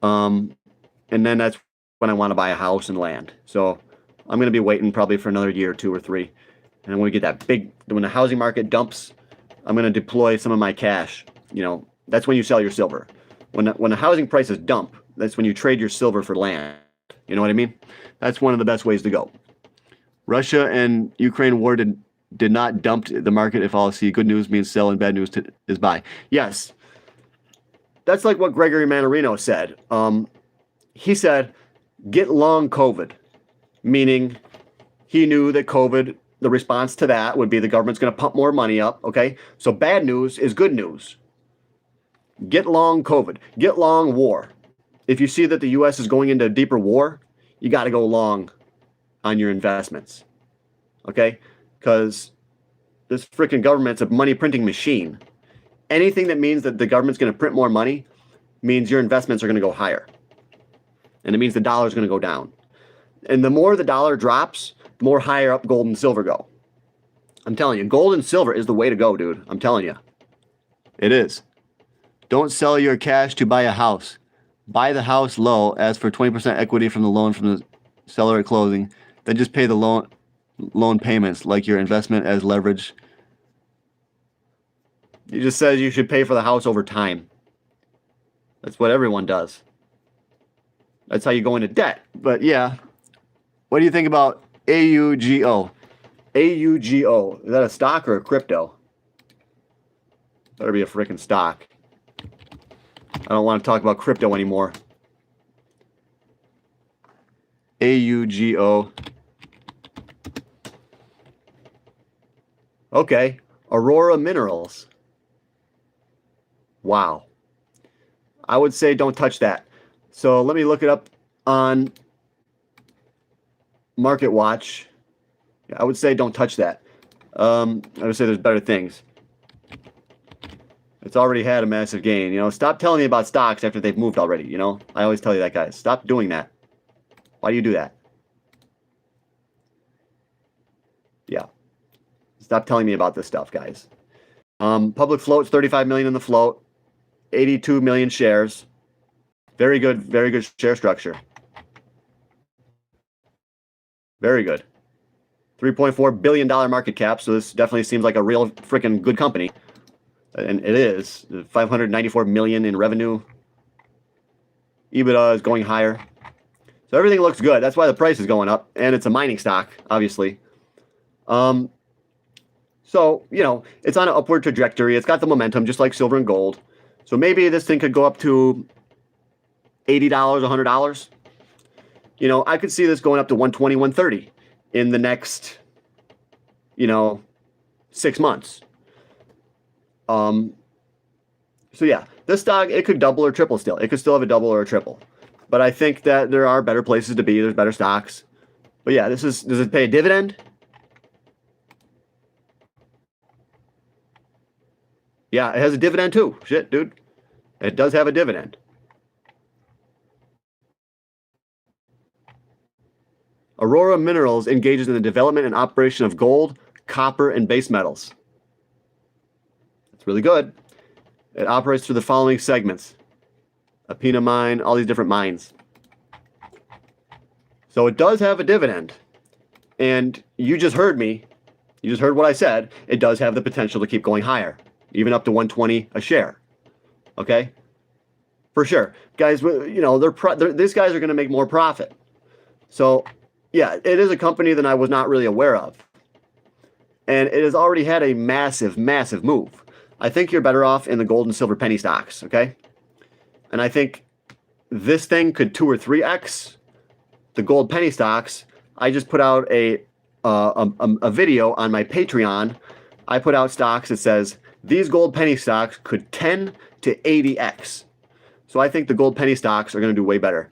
And then that's when I want to buy a house and land. So I'm going to be waiting probably for another year, 2 or 3. And when we get that big, when the housing market dumps, I'm going to deploy some of my cash. You know, that's when you sell your silver. When the housing prices dump, that's when you trade your silver for land. You know what I mean? That's one of the best ways to go. Russia and Ukraine war did not dump the market if all see. Good news means sell and bad news is buy. Yes. That's like what Gregory Mannarino said. He said, get long COVID, meaning he knew that COVID, the response to that would be the government's going to pump more money up, okay? So bad news is good news. Get long COVID. Get long war. If you see that the U.S. is going into a deeper war, you got to go long on your investments, okay? Because this freaking government's a money printing machine. Anything that means that the government's going to print more money means your investments are going to go higher. And it means the dollar is going to go down. And the more the dollar drops, the more higher up gold and silver go. I'm telling you, gold and silver is the way to go, dude. I'm telling you. It is. Don't sell your cash to buy a house. Buy the house low, ask for 20% equity from the loan from the seller at closing. Then just pay the loan payments like your investment as leverage. He just says you should pay for the house over time. That's what everyone does. That's how you go into debt. But yeah, what do you think about AUGO? AUGO. Is that a stock or a crypto? Better be a freaking stock. I don't want to talk about crypto anymore. AUGO. Okay. Aurora Minerals. Wow. I would say don't touch that. So let me look it up on Market Watch. I would say don't touch that. I would say there's better things. It's already had a massive gain. You know, stop telling me about stocks after they've moved already. You know, I always tell you that, guys. Stop doing that. Why do you do that? Yeah. Stop telling me about this stuff, guys. Public float's 35 million in the float. 82 million shares. Very good share structure. Very good. $3.4 billion market cap, so this definitely seems like a real freaking good company. and it is 594 million in revenue. EBITDA is going higher. So everything looks good. That's why the price is going up, and it's a mining stock, obviously. So, you know, it's on an upward trajectory. It's got the momentum, just like silver and gold. So maybe this thing could go up to $80, $100. You know, I could see this going up to 120, 130 in the next, you know, 6 months. So yeah, this stock, it could double or triple still. It could still have a double or a triple. But I think that there are better places to be. There's better stocks. But yeah, does it pay a dividend? Yeah, it has a dividend too. Shit, dude. It does have a dividend. Aurora Minerals engages in the development and operation of gold, copper, and base metals. That's really good. It operates through the following segments. Apina mine, all these different mines. So it does have a dividend. And you just heard me. You just heard what I said. It does have the potential to keep going higher, even up to 120 a share. Okay? For sure. Guys, you know, these guys are going to make more profit. So, yeah, it is a company that I was not really aware of. And it has already had a massive, massive move. I think you're better off in the gold and silver penny stocks, okay? And I think this thing could 2 or 3x the gold penny stocks. I just put out a video on my Patreon. I put out stocks that says these gold penny stocks could 10 to 80x. So I think the gold penny stocks are going to do way better.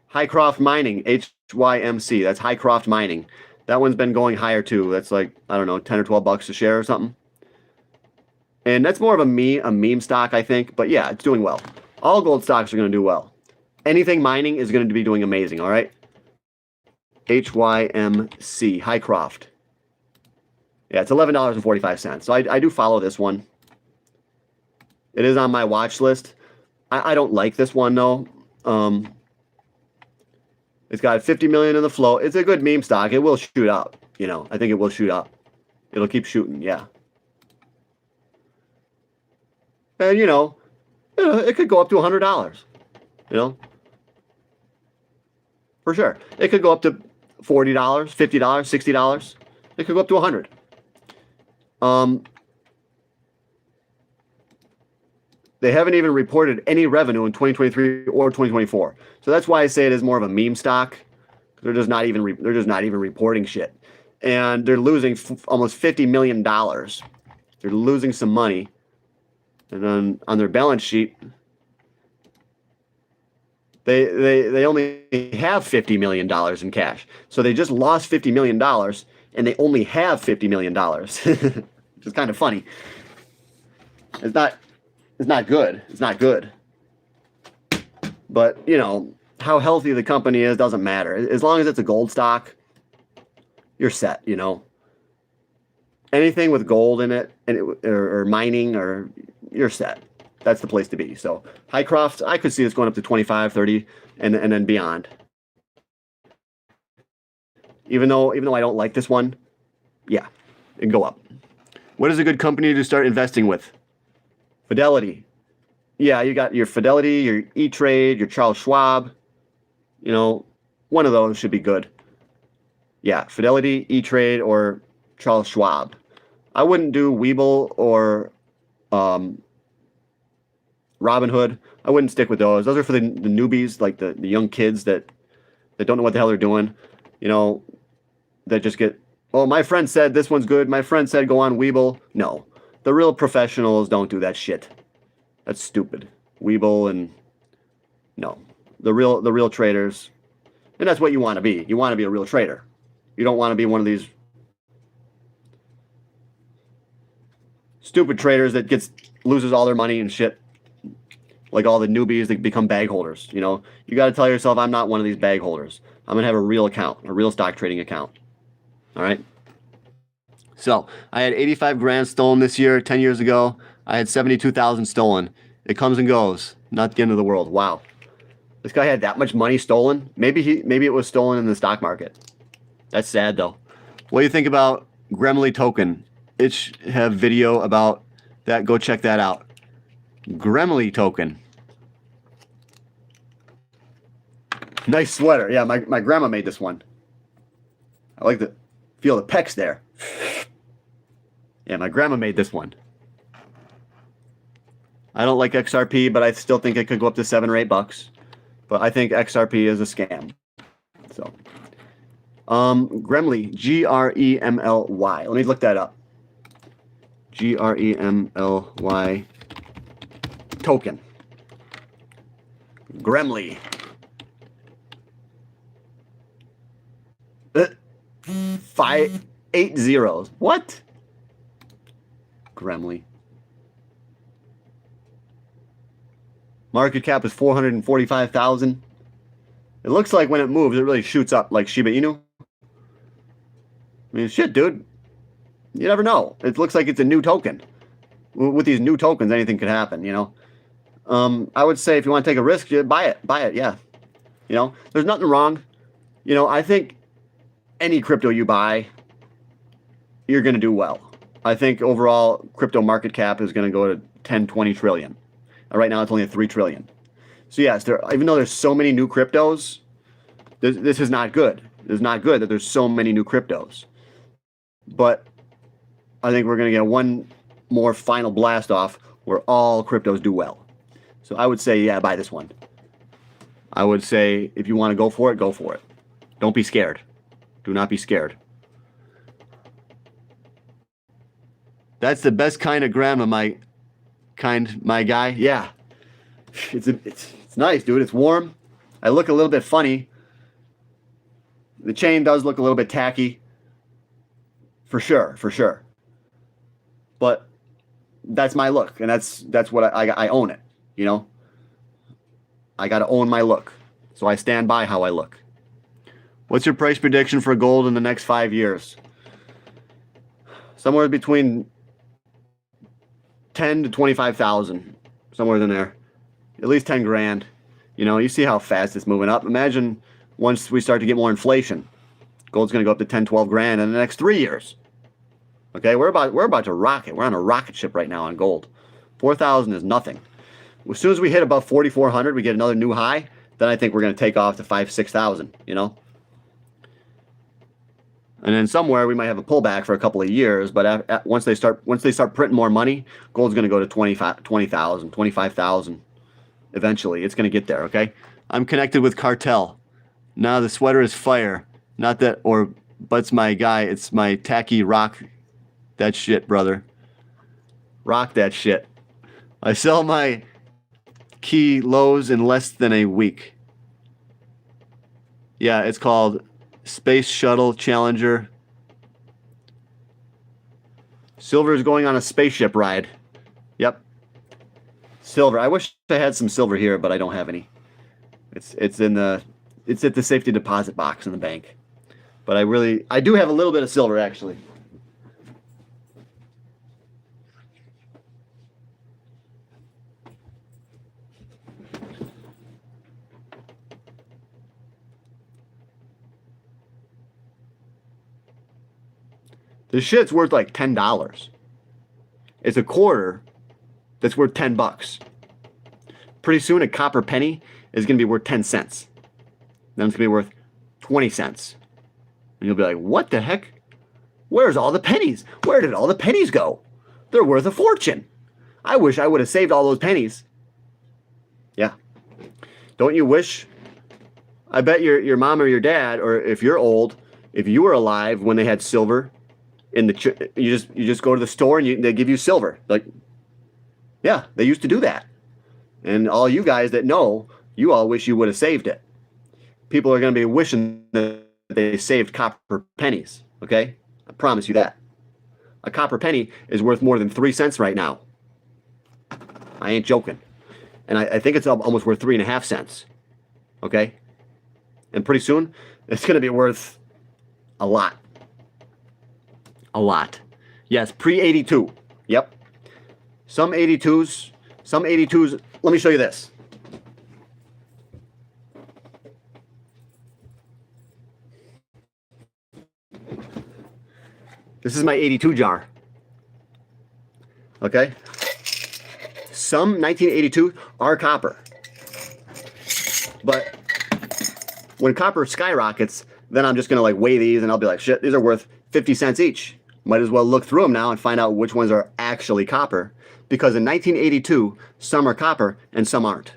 Highcroft Mining, HYMC. That's Highcroft Mining. That one's been going higher too. That's like, I don't know, 10 or 12 bucks a share or something. And that's more of a meme stock, I think. But yeah, it's doing well. All gold stocks are going to do well. Anything mining is going to be doing amazing, all right? HYMC, Highcroft. Yeah, it's $11.45. So I do follow this one. It is on my watch list. I don't like this one, though. It's got 50 million in the float. It's a good meme stock. It will shoot up. You know, I think it will shoot up. It'll keep shooting, yeah. And, you know, it could go up to $100, you know. For sure. It could go up to $40, $50, $60. It could go up to $100. They haven't even reported any revenue in 2023 or 2024. So that's why I say it is more of a meme stock. They're just not even reporting shit. And they're losing almost $50 million. They're losing some money. And then on their balance sheet, they only have $50 million in cash. So they just lost $50 million and they only have $50 million. Which is kind of funny. It's not good. It's not good. But, you know, how healthy the company is doesn't matter. As long as it's a gold stock, you're set, you know. Anything with gold in it, or mining, or you're set. That's the place to be. So Highcroft, I could see this going up to 25, 30, and then beyond. Even though I don't like this one, yeah, it can go up. What is a good company to start investing with? Fidelity. Yeah, you got your Fidelity, your E-Trade, your Charles Schwab. You know, one of those should be good. Yeah, Fidelity, E-Trade, or Charles Schwab. I wouldn't do Webull or Robinhood. I wouldn't stick with those. Those are for the newbies, like the young kids that don't know what the hell they're doing. You know, that just get, oh, my friend said this one's good. My friend said go on Webull. No. The real professionals don't do that shit. That's stupid. Webull and no. The real traders. And that's what you want to be. You want to be a real trader. You don't want to be one of these stupid traders that loses all their money and shit. Like all the newbies that become bag holders. You know, you got to tell yourself, I'm not one of these bag holders. I'm going to have a real account, a real stock trading account. All right. So I had 85 grand stolen this year. 10 years ago, I had 72,000 stolen. It comes and goes. Not the end of the world. Wow. This guy had that much money stolen. Maybe it was stolen in the stock market. That's sad though. What do you think about Gremley token? It should have video about Go check that out. Gremley token. Nice sweater. Yeah, my grandma made this one. I like the feel the pecs there. Yeah, my grandma made this one. I don't like XRP, but I still think it could go up to $7 or $8. But I think XRP is a scam. So, Gremley, Gremly. Let me look that up. Gremly token. Gremly. 8 zeros. What? Gremly. Market cap is 445,000. It looks like when it moves, it really shoots up like Shiba Inu. I mean, shit, dude. You never know. It looks like it's a new token. With these new tokens, anything could happen, you know. I would say if you want to take a risk, buy it. Buy it, yeah. You know, there's nothing wrong. You know, I think any crypto you buy, you're going to do well. I think overall crypto market cap is going to go to 10, 20 trillion. Right now it's only at 3 trillion. So yes, even though there's so many new cryptos, this is not good. It's not good that there's so many new cryptos. But I think we're going to get one more final blast off where all cryptos do well. So I would say, yeah, buy this one. I would say if you want to go for it, go for it. Don't be scared. Do not be scared. That's the best kind of grandma, my guy. Yeah. It's nice, dude. It's warm. I look a little bit funny. The chain does look a little bit tacky. For sure, for sure. But that's my look, and that's what I own it, you know? I got to own my look. So I stand by how I look. What's your price prediction for gold in the next 5 years? Somewhere between 10 to 25,000, somewhere in there. At least 10 grand. You know, you see how fast it's moving up. Imagine once we start to get more inflation, gold's going to go up to 10, 12 grand in the next 3 years. Okay, we're about to rocket. We're on a rocket ship right now on gold. 4,000 is nothing. As soon as we hit above 4,400, we get another new high, then I think we're going to take off to 5,000, 6,000, you know? And then somewhere we might have a pullback for a couple of years, but once they start printing more money, gold's going to go to 20,000, 25,000. Eventually, it's going to get there, okay? I'm connected with Cartel. Now the sweater is fire. Not that, but it's my guy. It's my tacky rock that shit, brother. Rock that shit. I sell my key lows in less than a week. Yeah, it's called Space Shuttle Challenger. Silver is going on a spaceship ride. Yep. Silver. I wish I had some silver here, but I don't have any. It's at the safety deposit box in the bank. But I do have a little bit of silver actually. This shit's worth like $10. It's a quarter that's worth $10. Pretty soon a copper penny is going to be worth 10 cents. Then it's going to be worth 20 cents. And you'll be like, what the heck? Where's all the pennies? Where did all the pennies go? They're worth a fortune. I wish I would have saved all those pennies. Yeah. Don't you wish? I bet your mom or your dad, or if you're old, if you were alive when they had silver, you just go to the store and they give you silver. Like, yeah, they used to do that. And all you guys that know, you all wish you would have saved it. People are going to be wishing that they saved copper pennies. Okay, I promise you that. A copper penny is worth more than 3 cents right now. I ain't joking. And I think it's almost worth 3.5 cents. Okay, and pretty soon it's going to be worth a lot. A lot. Yes, pre-82. Yep. Some 82s. Let me show you this. This is my 82 jar. Okay? Some 1982 are copper. But when copper skyrockets, then I'm just going to like weigh these and I'll be like, shit, these are worth 50 cents each. Might as well look through them now and find out which ones are actually copper. Because in 1982, some are copper and some aren't.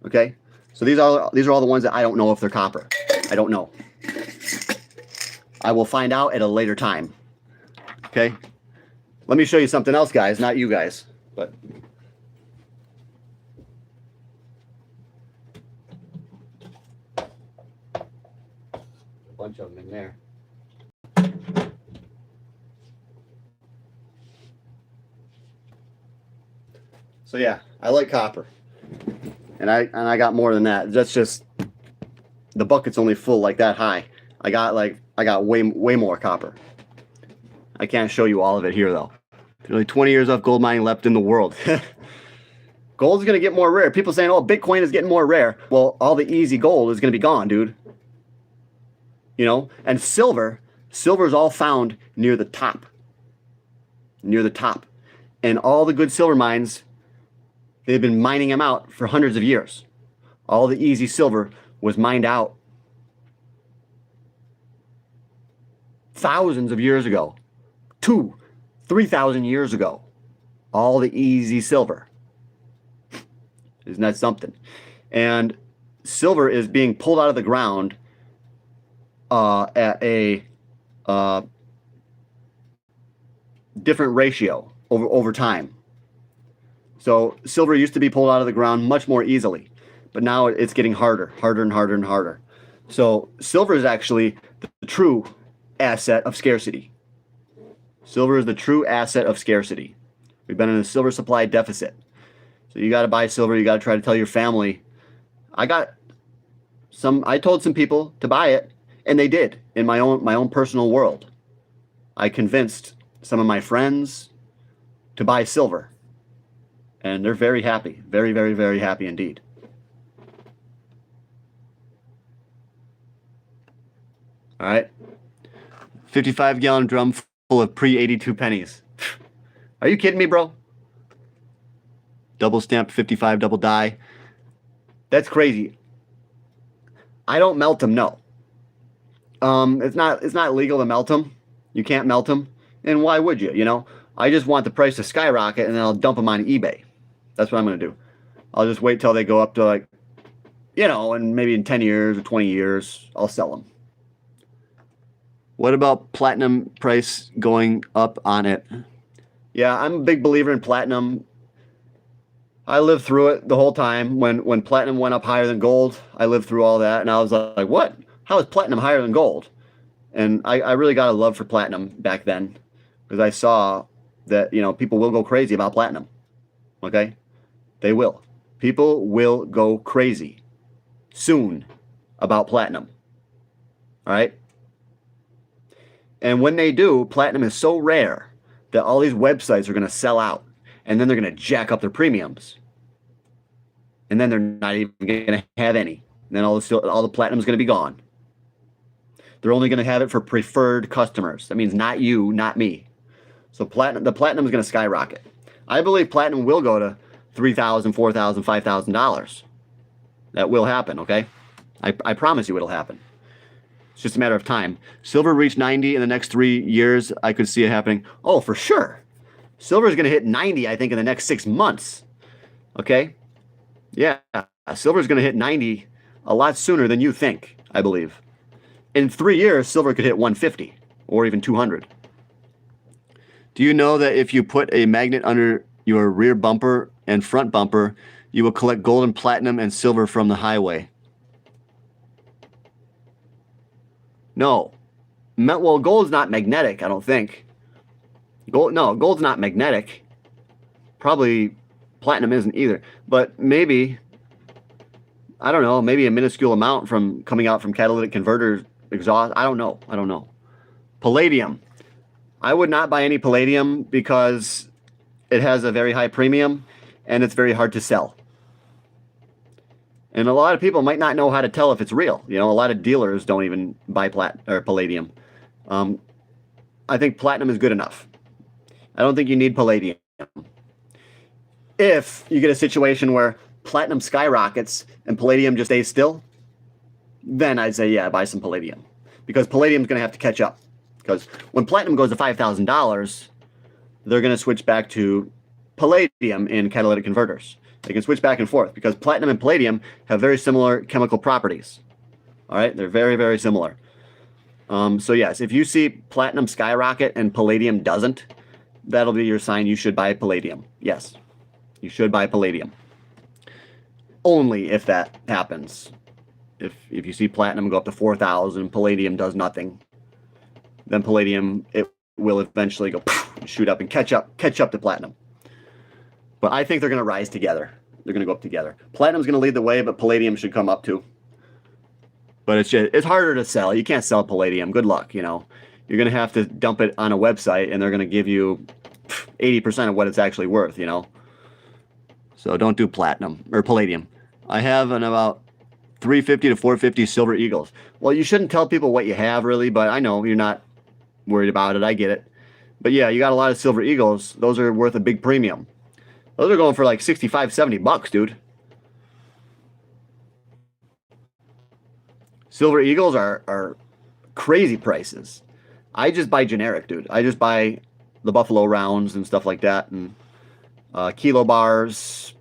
Okay? So these are all the ones that I don't know if they're copper. I don't know. I will find out at a later time. Okay? Let me show you something else, guys. Not you guys, but a bunch of them in there. So yeah, I like copper. And I got more than that. That's just the bucket's only full like that high. I got way more copper. I can't show you all of it here though. There's only 20 years of gold mining left in the world. Gold's gonna get more rare. People saying, "Oh, Bitcoin is getting more rare." Well, all the easy gold is gonna be gone, dude. You know, and silver's all found near the top. Near the top, and all the good silver mines, they've been mining them out for hundreds of years. All the easy silver was mined out thousands of years ago, 3,000 years ago. All the easy silver. Isn't that something? And silver is being pulled out of the ground at a different ratio over time. So silver used to be pulled out of the ground much more easily, but now it's getting harder and harder and harder. So silver is actually the true asset of scarcity. Silver is the true asset of scarcity. We've been in a silver supply deficit. So you got to buy silver. You got to try to tell your family. I told some people to buy it, and they did in my own personal world. I convinced some of my friends to buy silver. And they're very happy. Very, very, very happy indeed. All right. 55-gallon drum full of pre-82 pennies. Are you kidding me, bro? Double stamped 55 double die. That's crazy. I don't melt them, no. It's not legal to melt them. You can't melt them. And why would you, you know? I just want the price to skyrocket and then I'll dump them on eBay. That's what I'm going to do. I'll just wait till they go up to like, you know, and maybe in 10 years or 20 years, I'll sell them. What about platinum price going up on it? Yeah, I'm a big believer in platinum. I lived through it the whole time. When platinum went up higher than gold, I lived through all that. And I was like, what? How is platinum higher than gold? And I really got a love for platinum back then. Because I saw that, you know, people will go crazy about platinum. Okay? They will. People will go crazy soon about platinum. All right? And when they do, platinum is so rare that all these websites are going to sell out. And then they're going to jack up their premiums. And then they're not even going to have any. And then all the platinum is going to be gone. They're only going to have it for preferred customers. That means not you, not me. So the platinum is going to skyrocket. I believe platinum will go to $3,000, $4,000, $5,000. That will happen, okay? I promise you it'll happen. It's just a matter of time. Silver reached 90 in the next 3 years. I could see it happening. Oh, for sure. Silver is going to hit 90, I think, in the next 6 months. Okay? Yeah. Silver is going to hit 90 a lot sooner than you think, I believe. In 3 years, silver could hit 150 or even 200. Do you know that if you put a magnet under your rear bumper and front bumper, you will collect gold and platinum and silver from the highway? No. Well, gold's not magnetic, I don't think. Gold's not magnetic. Probably platinum isn't either. But maybe, I don't know, maybe a minuscule amount from coming out from catalytic converter exhaust. I don't know. Palladium. I would not buy any palladium because it has a very high premium and it's very hard to sell. And a lot of people might not know how to tell if it's real. You know, a lot of dealers don't even buy palladium. I think platinum is good enough. I don't think you need palladium. If you get a situation where platinum skyrockets and palladium just stays still, then I'd say, yeah, buy some palladium. Because palladium's going to have to catch up. Because when platinum goes to $5,000, they're going to switch back to palladium in catalytic converters. They can switch back and forth because platinum and palladium have very similar chemical properties. All right, they're very, very similar. So yes, if you see platinum skyrocket and palladium doesn't, that'll be your sign you should buy palladium. Yes, you should buy palladium. Only if that happens. If you see platinum go up to 4,000, palladium does nothing, then palladium, it will eventually go shoot up and catch up to platinum. But I think they're going to rise together. They're going to go up together. Platinum's going to lead the way, but palladium should come up too. But it's harder to sell. You can't sell palladium. Good luck, you know. You're going to have to dump it on a website, and they're going to give you 80% of what it's actually worth, you know. So don't do platinum or palladium. I have an about 350 to 450 Silver Eagles. Well, you shouldn't tell people what you have, really, but I know you're not worried about it. I get it. But yeah, you got a lot of Silver Eagles. Those are worth a big premium. Those are going for like 65, 70 bucks, dude. Silver Eagles are crazy prices. I just buy generic, dude. I just buy the Buffalo rounds and stuff like that, and kilo bars,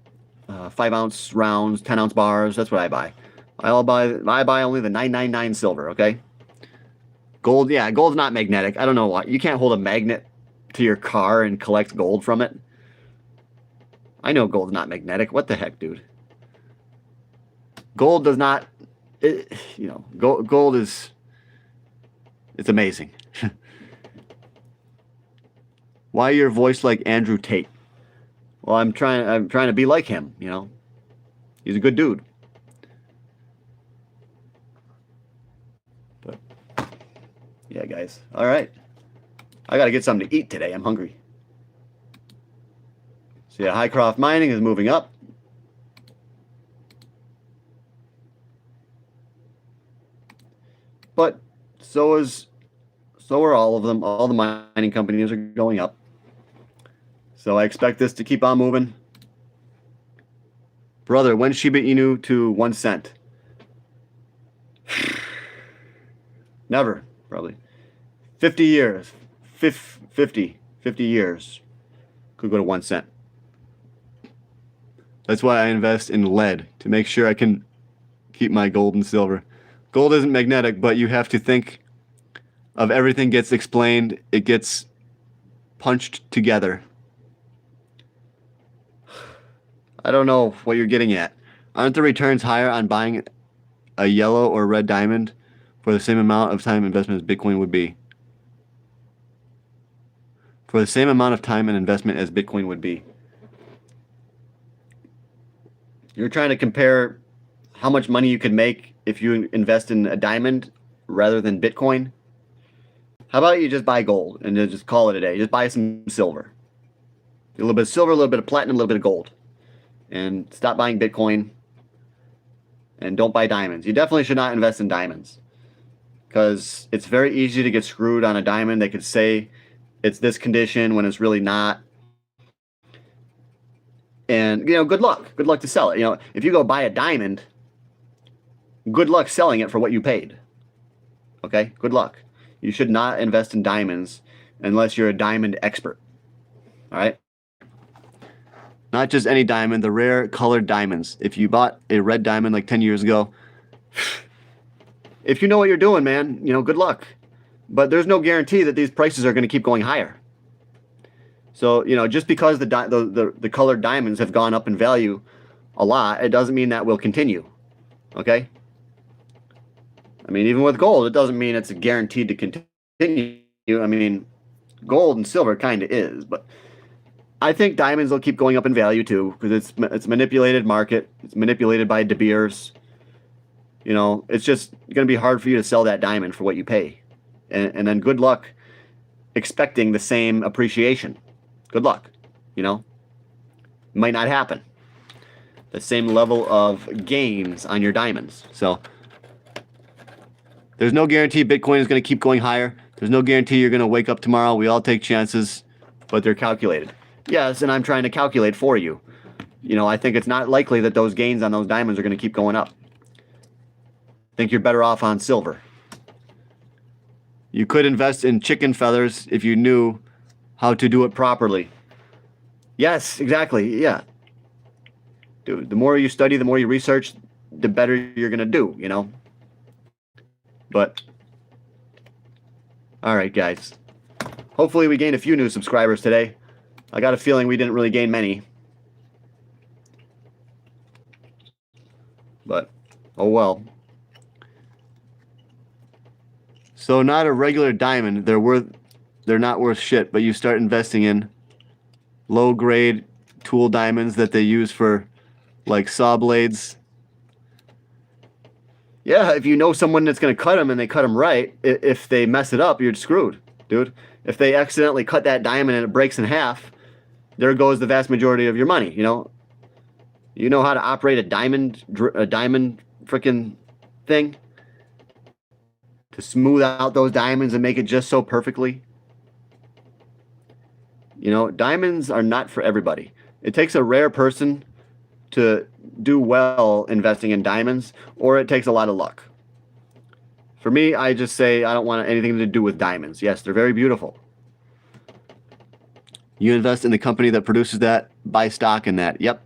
5-ounce rounds, 10-ounce bars. That's what I buy. I buy only the 999 silver. Okay. Gold, yeah, gold's not magnetic. I don't know why. You can't hold a magnet to your car and collect gold from it. I know gold's not magnetic. What the heck, dude? Gold does not. You know, gold is. It's amazing. Why your voice like Andrew Tate? Well, I'm trying to be like him. You know, he's a good dude. But yeah, guys. All right, I got to get something to eat today. I'm hungry. So yeah, Highcroft Mining is moving up. But so are all of them. All the mining companies are going up. So I expect this to keep on moving. Brother, when Shiba Inu to 1 cent? Never, probably. 50 years. 50 years. Could go to 1 cent. That's why I invest in lead, to make sure I can keep my gold and silver. Gold isn't magnetic, but you have to think of everything gets explained. It gets punched together. I don't know what you're getting at. Aren't the returns higher on buying a yellow or red diamond for the same amount of time investment as Bitcoin would be? For the same amount of time and investment as Bitcoin would be. You're trying to compare how much money you could make if you invest in a diamond rather than Bitcoin. How about you just buy gold and just call it a day? Just buy some silver. A little bit of silver, a little bit of platinum, a little bit of gold. And stop buying Bitcoin. And don't buy diamonds. You definitely should not invest in diamonds. Because it's very easy to get screwed on a diamond. They could say it's this condition when it's really not. And, you know, good luck. Good luck to sell it. You know, if you go buy a diamond, good luck selling it for what you paid. Okay? Good luck. You should not invest in diamonds unless you're a diamond expert. All right? Not just any diamond, the rare colored diamonds. If you bought a red diamond like 10 years ago, if you know what you're doing, man, you know, good luck. But there's no guarantee that these prices are going to keep going higher. So, you know, just because the colored diamonds have gone up in value a lot, it doesn't mean that will continue. Okay? I mean, even with gold, it doesn't mean it's guaranteed to continue. I mean, gold and silver kind of is, but I think diamonds will keep going up in value too, because it's a manipulated market. It's manipulated by De Beers. You know, it's just going to be hard for you to sell that diamond for what you pay. And then good luck expecting the same appreciation. Good luck, you know. It might not happen. The same level of gains on your diamonds. So there's no guarantee Bitcoin is going to keep going higher. There's no guarantee you're going to wake up tomorrow. We all take chances, but they're calculated. Yes, and I'm trying to calculate for you. You know, I think it's not likely that those gains on those diamonds are going to keep going up. I think you're better off on silver. You could invest in chicken feathers if you knew how to do it properly. Yes, exactly. Yeah. Dude, the more you study, the more you research, the better you're going to do, you know? But, all right, guys. Hopefully we gained a few new subscribers today. I got a feeling we didn't really gain many. But, oh well. So not a regular diamond. They're not worth shit, but you start investing in low-grade tool diamonds that they use for, like, saw blades. Yeah, if you know someone that's going to cut them and they cut them right, if they mess it up, you're screwed, dude. If they accidentally cut that diamond and it breaks in half, there goes the vast majority of your money, you know? You know how to operate a diamond freaking thing? To smooth out those diamonds and make it just so perfectly? You know, diamonds are not for everybody. It takes a rare person to do well investing in diamonds, or it takes a lot of luck. For me, I just say I don't want anything to do with diamonds. Yes, they're very beautiful. You invest in the company that produces that, buy stock in that. Yep.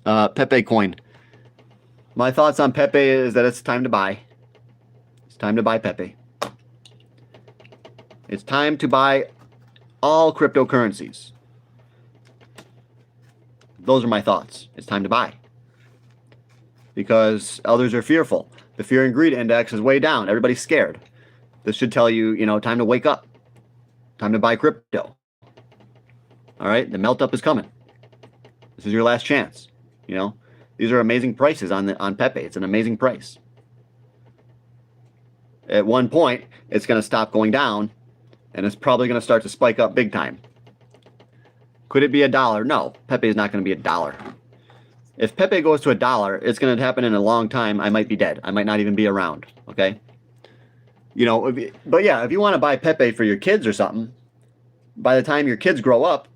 Pepe coin. My thoughts on Pepe is that it's time to buy. It's time to buy Pepe. It's time to buy all cryptocurrencies. Those are my thoughts. It's time to buy. Because others are fearful. The fear and greed index is way down. Everybody's scared. This should tell you, you know, time to wake up. Time to buy crypto. All right? The melt up is coming. This is your last chance. You know? These are amazing prices on Pepe. It's an amazing price. At one point, it's going to stop going down, and it's probably going to start to spike up big time. Could it be $1? No, Pepe is not going to be $1. If Pepe goes to $1, it's going to happen in a long time. I might be dead. I might not even be around. Okay? You know, but yeah, if you want to buy Pepe for your kids or something, by the time your kids grow up,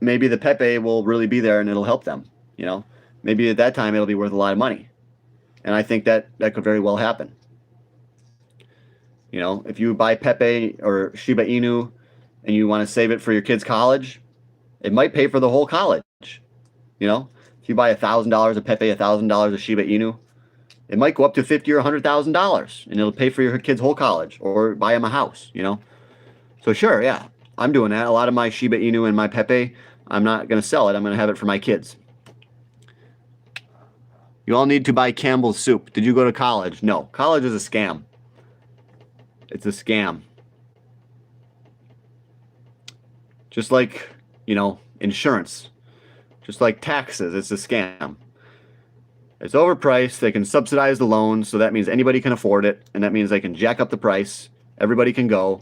maybe the Pepe will really be there and it'll help them. You know, maybe at that time it'll be worth a lot of money. And I think that could very well happen. You know, if you buy Pepe or Shiba Inu and you want to save it for your kid's college, it might pay for the whole college. You know, if you buy $1,000 of Pepe, $1,000 of Shiba Inu, it might go up to $50,000 or $100,000, and it'll pay for your kid's whole college or buy them a house. You know, so sure, yeah, I'm doing that. A lot of my Shiba Inu and my Pepe, I'm not going to sell it. I'm going to have it for my kids. You all need to buy Campbell's soup. Did you go to college? No, college is a scam. It's a scam. Just like, you know, insurance. Just like taxes, it's a scam. It's overpriced. They can subsidize the loans, so that means anybody can afford it, and that means they can jack up the price. Everybody can go.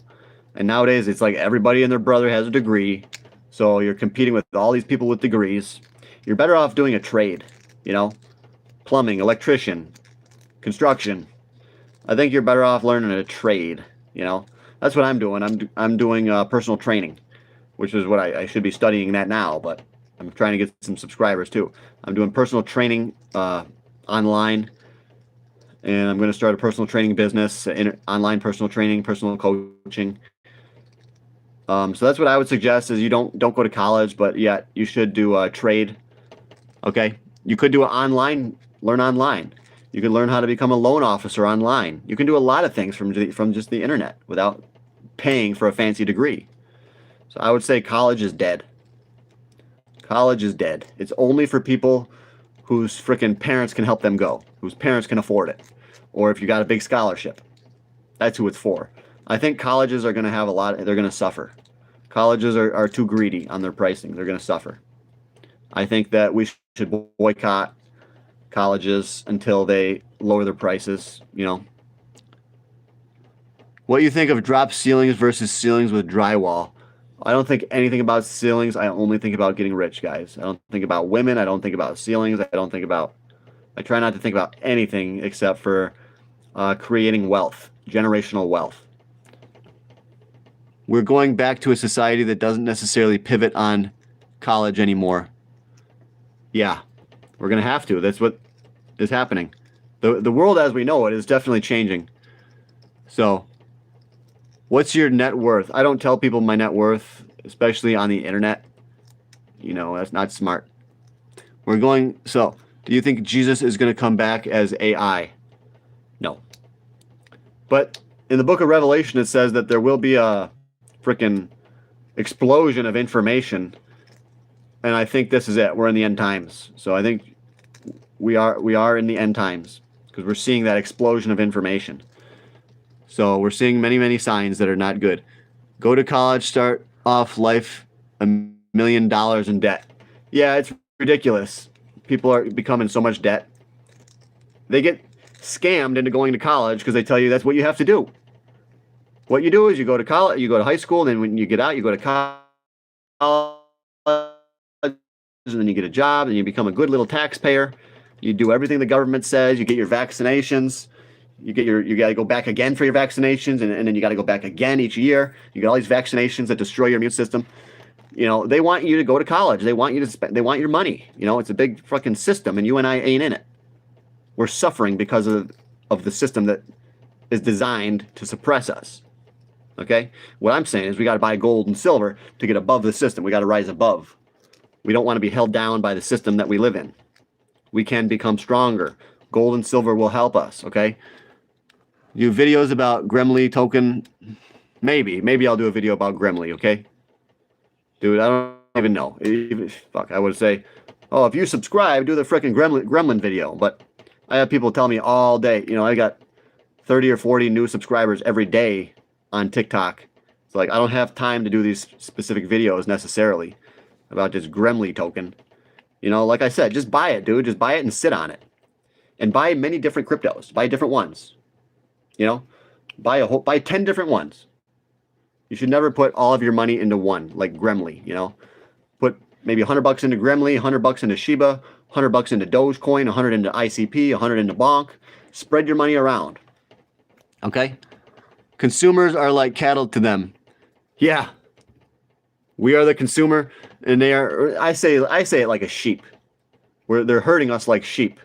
And nowadays, it's like everybody and their brother has a degree, so you're competing with all these people with degrees. You're better off doing a trade, you know? Plumbing, electrician, construction. I think you're better off learning a trade, you know? That's what I'm doing. I'm doing personal training, which is what I should be studying that now, but I'm trying to get some subscribers too. I'm doing personal training online, and I'm going to start a personal training business, online personal training, personal coaching. So that's what I would suggest is you don't go to college, but yet you should do a trade. Okay? You could do it online, learn online. You can learn how to become a loan officer online. You can do a lot of things from just the internet without paying for a fancy degree. So I would say college is dead. College is dead. It's only for people whose freaking parents can help them go, whose parents can afford it, or if you got a big scholarship. That's who it's for. I think colleges are going to have they're going to suffer. Colleges are too greedy on their pricing. They're going to suffer. I think that we should boycott colleges until they lower their prices, you know. What do you think of drop ceilings versus ceilings with drywall? I don't think anything about ceilings. I only think about getting rich, guys. I don't think about women. I don't think about ceilings. I try not to think about anything except for creating wealth, generational wealth. We're going back to a society that doesn't necessarily pivot on college anymore. Yeah, we're gonna have to. That's what is happening. The world as we know it is definitely changing. So, what's your net worth? I don't tell people my net worth, especially on the internet. You know, that's not smart. We're going. So, do you think Jesus is going to come back as AI? No. But in the book of Revelation, it says that there will be a freaking explosion of information, and I think this is it. We're in the end times. So I think we are in the end times because we're seeing that explosion of information. So we're seeing many signs that are not good. Go to college, start off life $1 million in debt. Yeah, it's ridiculous. People are becoming so much debt. They get scammed into going to college because they tell you that's what you have to do. What you do is you go to college, you go to high school, and then when you get out, you go to college, and then you get a job, and you become a good little taxpayer. You do everything the government says. You get your vaccinations. You got to go back again for your vaccinations, and then you got to go back again each year. You get all these vaccinations that destroy your immune system. You know, they want you to go to college. They want you to spend. They want your money. You know, it's a big fucking system, and you and I ain't in it. We're suffering because of the system that is designed to suppress us. Okay? What I'm saying is we got to buy gold and silver to get above the system. We got to rise above. We don't want to be held down by the system that we live in. We can become stronger. Gold and silver will help us, okay? Do videos about Gremlin token? Maybe I'll do a video about Gremlin, okay? Dude, I don't even know. Fuck, I would say, oh, if you subscribe, do the frickin' Gremlin video. But I have people tell me all day, you know, I got 30 or 40 new subscribers every day on TikTok. It's like I don't have time to do these specific videos necessarily about this Gremlin token. You know, like I said, just buy it, dude. Just buy it and sit on it. And buy many different cryptos. Buy different ones. You know, buy 10 different ones. You should never put all of your money into one, like Gremlin, you know. Put maybe $100 into Gremlin, $100 into Shiba, $100 into Dogecoin, 100 into ICP, 100 into Bonk. Spread your money around. Okay? Consumers are like cattle to them. Yeah. We are the consumer, and they are, I say it like a sheep. They're herding us like sheep.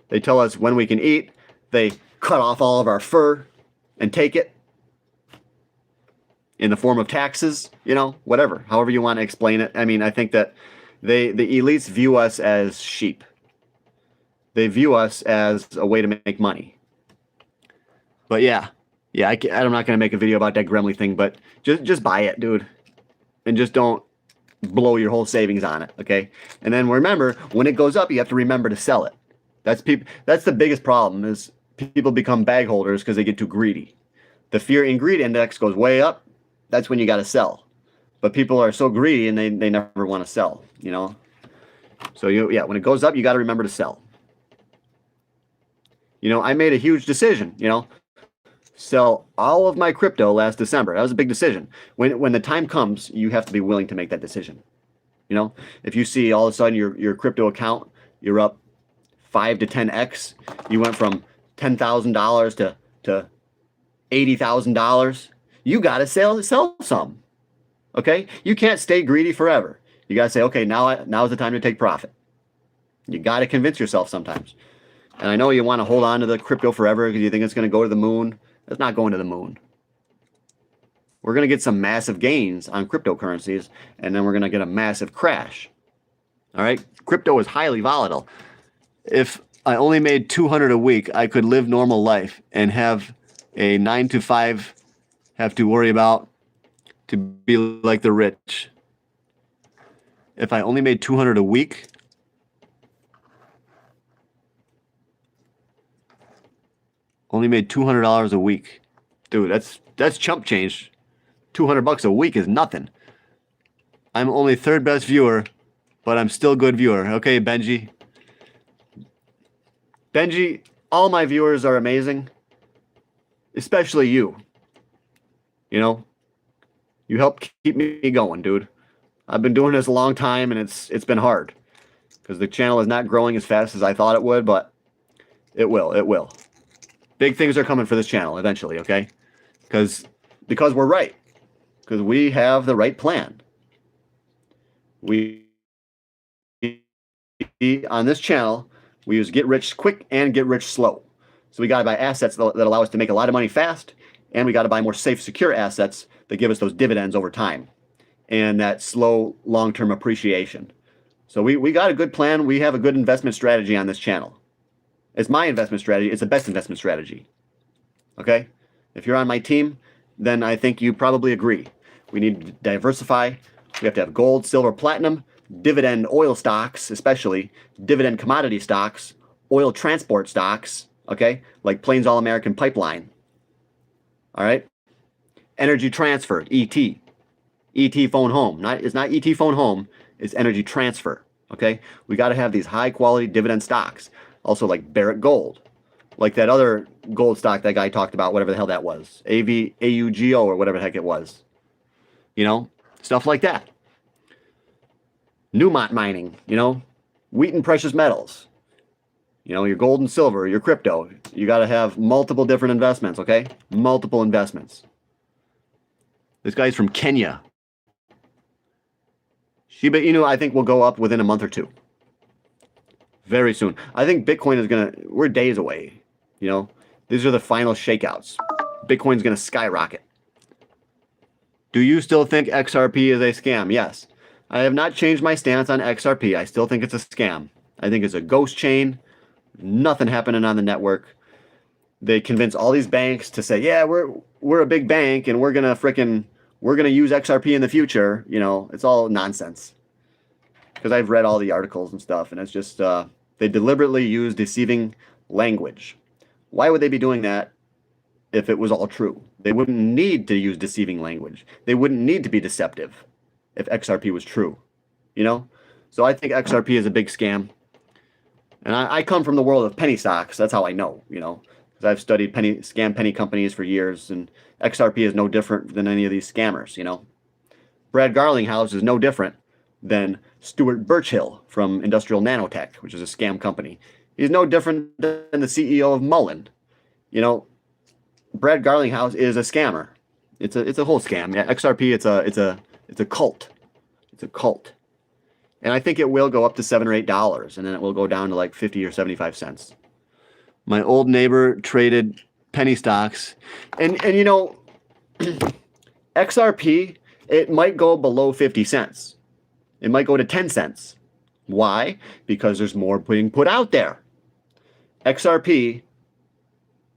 They tell us when we can eat. They cut off all of our fur and take it in the form of taxes, you know, whatever, however you want to explain it. I mean, I think that the elites view us as sheep. They view us as a way to make money. But yeah, I'm not going to make a video about that Gremlin thing, but just buy it, dude. And just don't blow your whole savings on it, okay? And then remember, when it goes up, you have to remember to sell it. That's the biggest problem is people become bag holders because they get too greedy. The fear and greed index goes way up. That's when you got to sell. But people are so greedy and they never want to sell, you know? So when it goes up, you got to remember to sell. You know, I made a huge decision, you know, sell all of my crypto last December. That was a big decision. When the time comes, you have to be willing to make that decision. You know, if you see all of a sudden your crypto account, you're up 5 to 10x. You went from $10,000 to $80,000. You got to sell some. Okay? You can't stay greedy forever. You got to say, okay, now's the time to take profit. You got to convince yourself sometimes. And I know you want to hold on to the crypto forever because you think it's going to go to the moon. It's not going to the moon. We're going to get some massive gains on cryptocurrencies, and then we're going to get a massive crash. All right? Crypto is highly volatile. If I only made $200 a week, I could live normal life and have a 9 to 5 have to worry about to be like the rich. If I only made $200 a week, only made $200 a week. Dude, that's chump change. $200 a week is nothing. I'm only third best viewer, but I'm still good viewer. Okay, Benji. Benji, all my viewers are amazing. Especially you. You know? You help keep me going, dude. I've been doing this a long time, and it's been hard. Because the channel is not growing as fast as I thought it would, but it will. It will. Big things are coming for this channel eventually, okay? Because we're right. Because we have the right plan. We on this channel, we use get rich quick and get rich slow. So we got to buy assets that allow us to make a lot of money fast, and we got to buy more safe, secure assets that give us those dividends over time and that slow, long-term appreciation. So we got a good plan. We have a good investment strategy on this channel. It's my investment strategy. It's the best investment strategy. Okay? If you're on my team, then I think you probably agree. We need to diversify. We have to have gold, silver, platinum, dividend oil stocks, especially dividend commodity stocks, oil transport stocks, okay, like Plains All American Pipeline. All right? Energy transfer, ET. ET phone home. It's not ET phone home, it's energy transfer. Okay? We got to have these high quality dividend stocks. Also like Barrick Gold. Like that other gold stock that guy talked about, whatever the hell that was. AUGO or whatever the heck it was. You know? Stuff like that. Newmont mining, you know? Wheaton precious metals. You know, your gold and silver, your crypto. You got to have multiple different investments, okay? Multiple investments. This guy's from Kenya. Shiba Inu, I think, will go up within a month or two. Very soon. I think Bitcoin is going to... We're days away, you know? These are the final shakeouts. Bitcoin's going to skyrocket. Do you still think XRP is a scam? Yes. I have not changed my stance on XRP. I still think it's a scam. I think it's a ghost chain. Nothing happening on the network. They convince all these banks to say, yeah, we're a big bank and we're gonna use XRP in the future. You know, it's all nonsense. Because I've read all the articles and stuff, and it's just they deliberately use deceiving language. Why would they be doing that if it was all true? They wouldn't need to use deceiving language. They wouldn't need to be deceptive if XRP was true. You know? So I think XRP is a big scam. And I come from the world of penny stocks. That's how I know, you know, because I've studied scam penny companies for years, and XRP is no different than any of these scammers, you know. Brad Garlinghouse is no different than Stuart Birchhill from Industrial Nanotech, which is a scam company. He's no different than the CEO of Mullen. You know, Brad Garlinghouse is a scammer. It's a whole scam. Yeah, XRP, it's a cult. It's a cult. And I think it will go up to $7 or $8, and then it will go down to like 50 or 75 cents. My old neighbor traded penny stocks. And you know, XRP, it might go below 50 cents. It might go to 10 cents. Why? Because there's more being put out there. XRP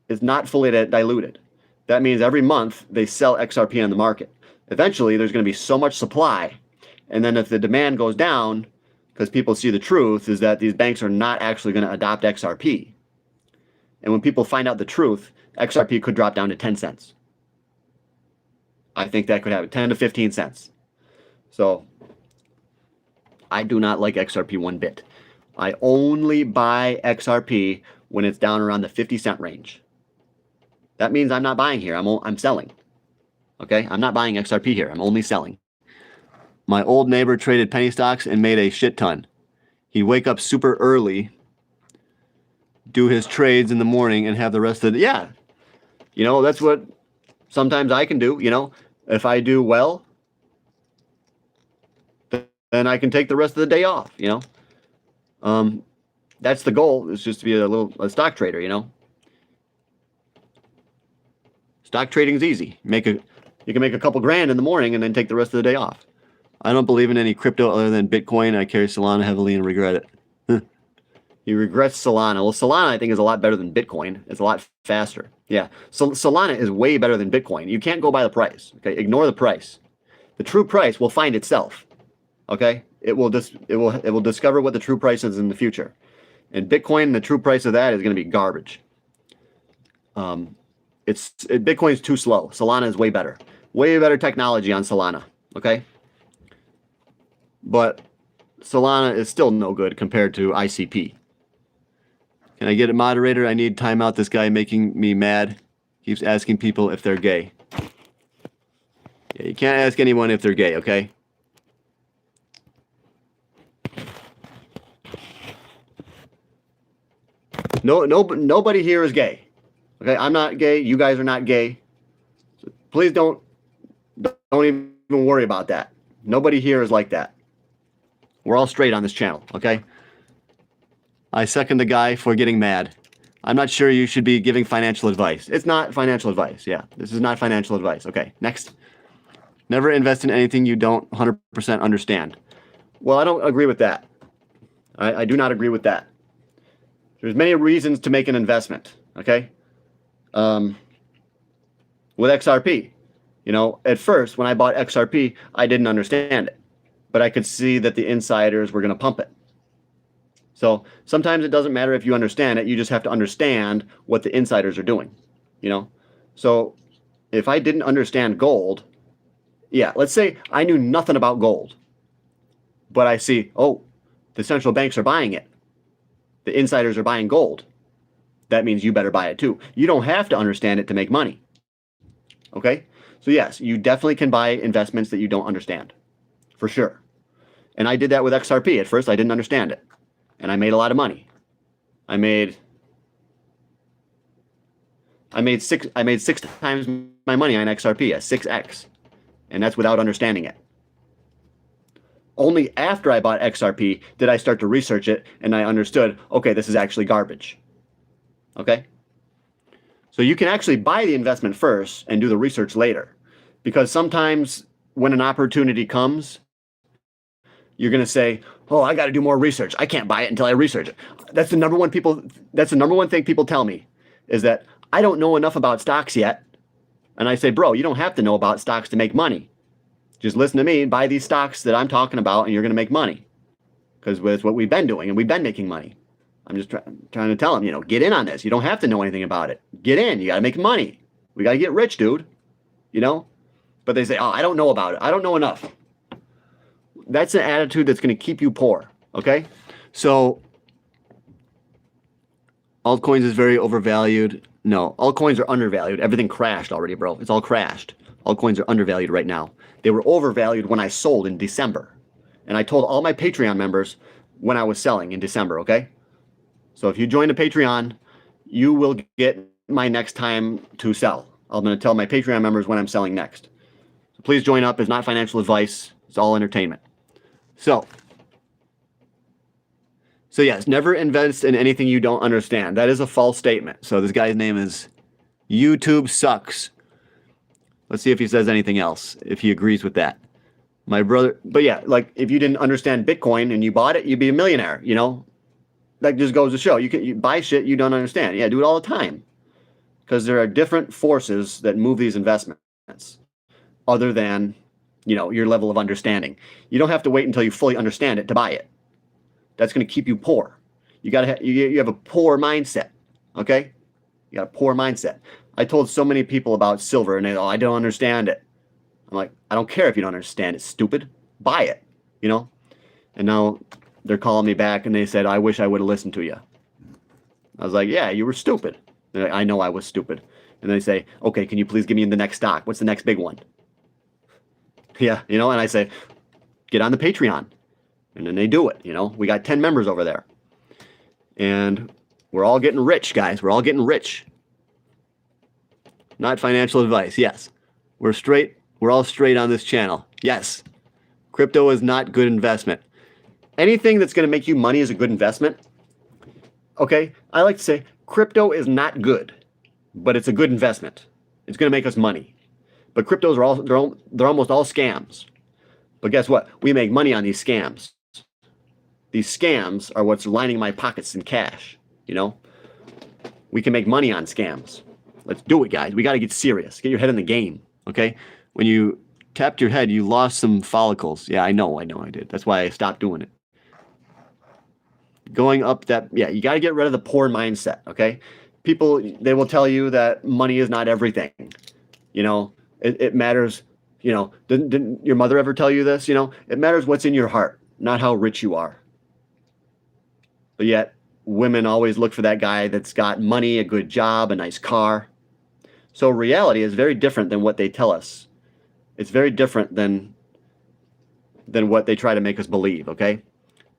is not fully diluted. That means every month they sell XRP on the market. Eventually, there's going to be so much supply. And then if the demand goes down, because people see the truth, is that these banks are not actually going to adopt XRP. And when people find out the truth, XRP could drop down to 10 cents. I think that could happen, 10 to 15 cents. So I do not like XRP one bit. I only buy XRP when it's down around the 50-cent range. That means I'm not buying here. I'm selling. Okay? I'm not buying XRP here. I'm only selling. My old neighbor traded penny stocks and made a shit ton. He'd wake up super early, do his trades in the morning, and have the rest of the... Yeah. You know, that's what sometimes I can do, you know. If I do well, then I can take the rest of the day off, you know. That's the goal, is just to be a stock trader, you know. Stock trading is easy. You can make a couple grand in the morning and then take the rest of the day off. I don't believe in any crypto other than Bitcoin. I carry Solana heavily and regret it. He regrets Solana. Well, Solana, I think, is a lot better than Bitcoin. It's a lot faster. Yeah. So Solana is way better than Bitcoin. You can't go by the price. Okay. Ignore the price. The true price will find itself. Okay. It will discover what the true price is in the future. And Bitcoin, the true price of that is going to be garbage. Bitcoin's too slow. Solana is way better. Way better technology on Solana. Okay. But Solana is still no good compared to ICP. Can I get a moderator? I need timeout. This guy making me mad. Keeps asking people if they're gay. Yeah, you can't ask anyone if they're gay, okay? Nobody here is gay. Okay, I'm not gay. You guys are not gay. So please don't even worry about that. Nobody here is like that. We're all straight on this channel, okay? I second the guy for getting mad. I'm not sure you should be giving financial advice. It's not financial advice. Yeah, this is not financial advice. Okay, next. Never invest in anything you don't 100% understand. Well, I don't agree with that. I do not agree with that. There's many reasons to make an investment, okay? With XRP, at first when I bought XRP, I didn't understand it, but I could see that the insiders were going to pump it. So sometimes it doesn't matter if you understand it, you just have to understand what the insiders are doing, So if I didn't understand gold, yeah, let's say I knew nothing about gold, but I see, oh, the central banks are buying it. The insiders are buying gold. That means you better buy it too. You don't have to understand it to make money. Okay? So yes, you definitely can buy investments that you don't understand. For sure. And I did that with XRP. At first, I didn't understand it. And I made a lot of money. I made 6 times my money on XRP, at 6x. And that's without understanding it. Only after I bought XRP did I start to research it and I understood, okay, this is actually garbage. Okay? So you can actually buy the investment first and do the research later. Because sometimes when an opportunity comes, you're going to say, oh, I got to do more research. I can't buy it until I research it. That's the number one thing people tell me, is that I don't know enough about stocks yet. And I say, bro, you don't have to know about stocks to make money. Just listen to me and buy these stocks that I'm talking about and you're going to make money. Because that's what we've been doing and we've been making money. I'm just trying to tell them, get in on this. You don't have to know anything about it. Get in. You got to make money. We got to get rich, dude. But they say, oh, I don't know about it. I don't know enough. That's an attitude that's going to keep you poor. Okay? So altcoins is very overvalued. No, altcoins are undervalued. Everything crashed already, bro. It's all crashed. Altcoins are undervalued right now. They were overvalued when I sold in December. And I told all my Patreon members when I was selling in December, okay? So if you join the Patreon, you will get my next time to sell. I'm going to tell my Patreon members when I'm selling next. So please join up. It's not financial advice. It's all entertainment. So yes, never invest in anything you don't understand. That is a false statement. So this guy's name is YouTube Sucks. Let's see if he says anything else, if he agrees with that. My brother, but yeah, like if you didn't understand Bitcoin and you bought it, you'd be a millionaire, That just goes to show. You buy shit you don't understand. Yeah, do it all the time. Because there are different forces that move these investments other than, your level of understanding. You don't have to wait until you fully understand it to buy it. That's going to keep you poor. You have a poor mindset, okay? You got a poor mindset. I told so many people about silver and they go, oh, I don't understand it. I'm like, I don't care if you don't understand it, stupid. Buy it, And now they're calling me back and they said, I wish I would have listened to you. I was like, yeah, you were stupid. Like, I know I was stupid. And they say, okay, can you please give me the next stock? What's the next big one? Yeah, and I say, get on the Patreon. And then they do it, We got 10 members over there. And we're all getting rich, guys. We're all getting rich. Not financial advice, yes. We're all straight on this channel. Yes. Crypto is not good investment. Anything that's going to make you money is a good investment. Okay? I like to say crypto is not good, but it's a good investment. It's going to make us money. But cryptos are they're almost all scams. But guess what? We make money on these scams. These scams are what's lining my pockets in cash, We can make money on scams. Let's do it, guys. We got to get serious. Get your head in the game, okay? When you tapped your head, you lost some follicles. Yeah, I know I did. That's why I stopped doing it. Going up you got to get rid of the poor mindset, okay? People, they will tell you that money is not everything. It matters, didn't your mother ever tell you this? It matters what's in your heart, not how rich you are. But yet, women always look for that guy that's got money, a good job, a nice car. So reality is very different than what they tell us. It's very different than what they try to make us believe, okay?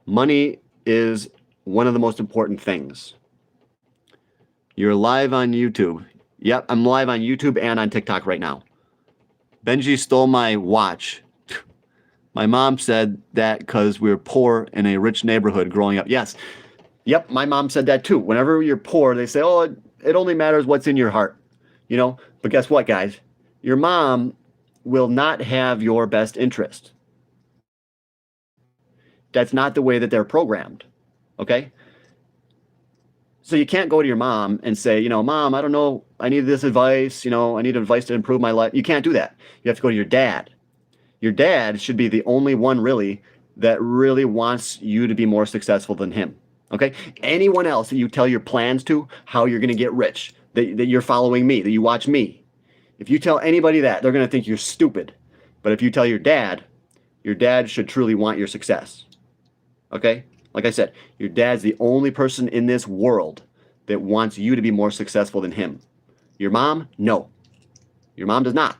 Money is one of the most important things. You're live on YouTube. Yep, I'm live on YouTube and on TikTok right now. Benji stole my watch. My mom said that because we were poor in a rich neighborhood growing up. Yes, Yep, my mom said that too. Whenever you're poor, they say, "Oh, it only matters what's in your heart," you know. But guess what, guys? Your mom will not have your best interest. That's not the way that they're programmed. Okay? So you can't go to your mom and say, Mom, I don't know, I need this advice, I need advice to improve my life. You can't do that. You have to go to your dad. Your dad should be the only one really that really wants you to be more successful than him. Okay? Anyone else that you tell your plans to, how you're going to get rich, that you're following me, that you watch me. If you tell anybody that, they're going to think you're stupid. But if you tell your dad should truly want your success. Okay? Like I said, your dad's the only person in this world that wants you to be more successful than him. Your mom? No. Your mom does not.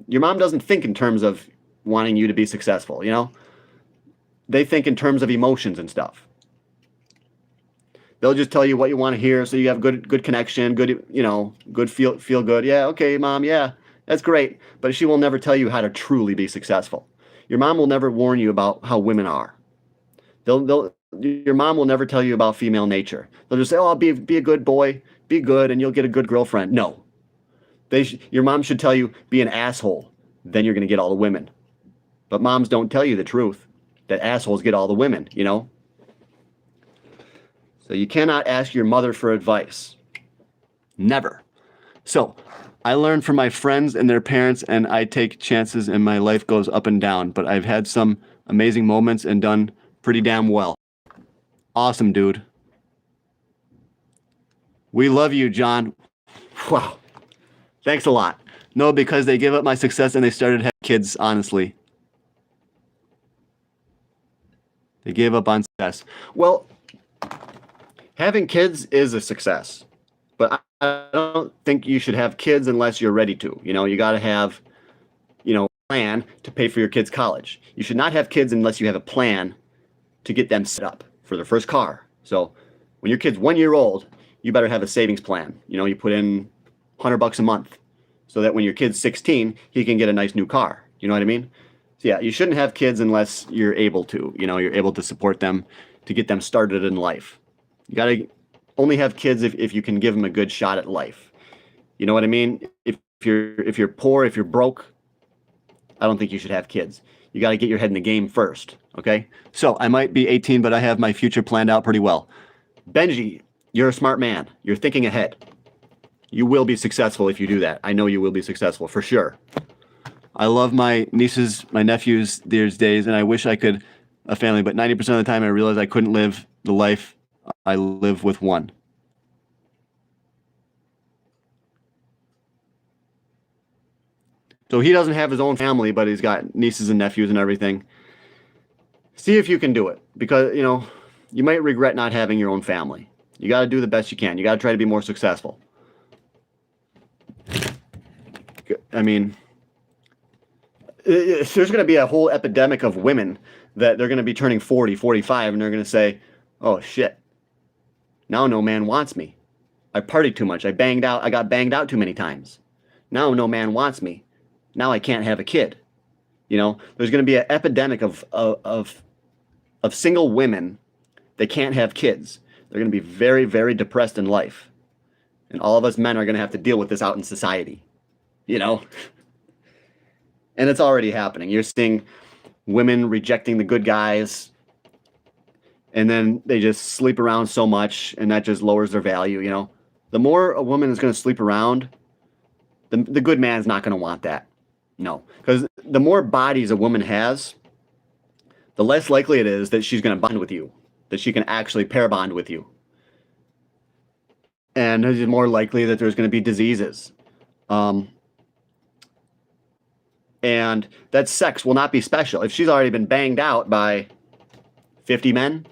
Your mom doesn't think in terms of wanting you to be successful, They think in terms of emotions and stuff. They'll just tell you what you want to hear so you have good connection, good feel good. Yeah, okay, mom, yeah. That's great, but she will never tell you how to truly be successful. Your mom will never warn you about how women are. Your mom will never tell you about female nature. They'll just say, "Oh, be a good boy, be good, and you'll get a good girlfriend." No, your mom should tell you, "Be an asshole, then you're going to get all the women." But moms don't tell you the truth, that assholes get all the women, So you cannot ask your mother for advice. Never. So I learn from my friends and their parents, and I take chances, and my life goes up and down. But I've had some amazing moments and done pretty damn well. Awesome, dude. We love you, John. Wow. Thanks a lot. No, because they gave up my success and they started having kids, honestly. They gave up on success. Well, having kids is a success. But I don't think you should have kids unless you're ready to. You got to have, a plan to pay for your kids' college. You should not have kids unless you have a plan to get them set up for their first car. So when your kid's 1 year old, you better have a savings plan. You put in $100 a month so that when your kid's 16, he can get a nice new car. You know what I mean? So yeah, you shouldn't have kids unless you're able to. You're able to support them to get them started in life. You got to only have kids if you can give them a good shot at life. You know what I mean? If you're poor, if you're broke, I don't think you should have kids. You got to get your head in the game first, okay? So I might be 18, but I have my future planned out pretty well. Benji, you're a smart man. You're thinking ahead. You will be successful if you do that. I know you will be successful, for sure. I love my nieces, my nephews these days, and I wish I could a family, but 90% of the time I realize I couldn't live the life I live with one. So he doesn't have his own family, but he's got nieces and nephews and everything. See if you can do it, because, you might regret not having your own family. You got to do the best you can. You got to try to be more successful. I mean, there's going to be a whole epidemic of women that they're going to be turning 40, 45, and they're going to say, "Oh, shit. Now no man wants me. I partied too much. I got banged out too many times. Now no man wants me. Now I can't have a kid." There's going to be an epidemic of single women that can't have kids. They're going to be very, very depressed in life. And all of us men are going to have to deal with this out in society. And it's already happening. You're seeing women rejecting the good guys, and then they just sleep around so much, and that just lowers their value. The more a woman is going to sleep around, the good man's not going to want that. No, because the more bodies a woman has, the less likely it is that she's going to bond with you, that she can actually pair bond with you. And it's more likely that there's going to be diseases. And that sex will not be special. If she's already been banged out by 50 men,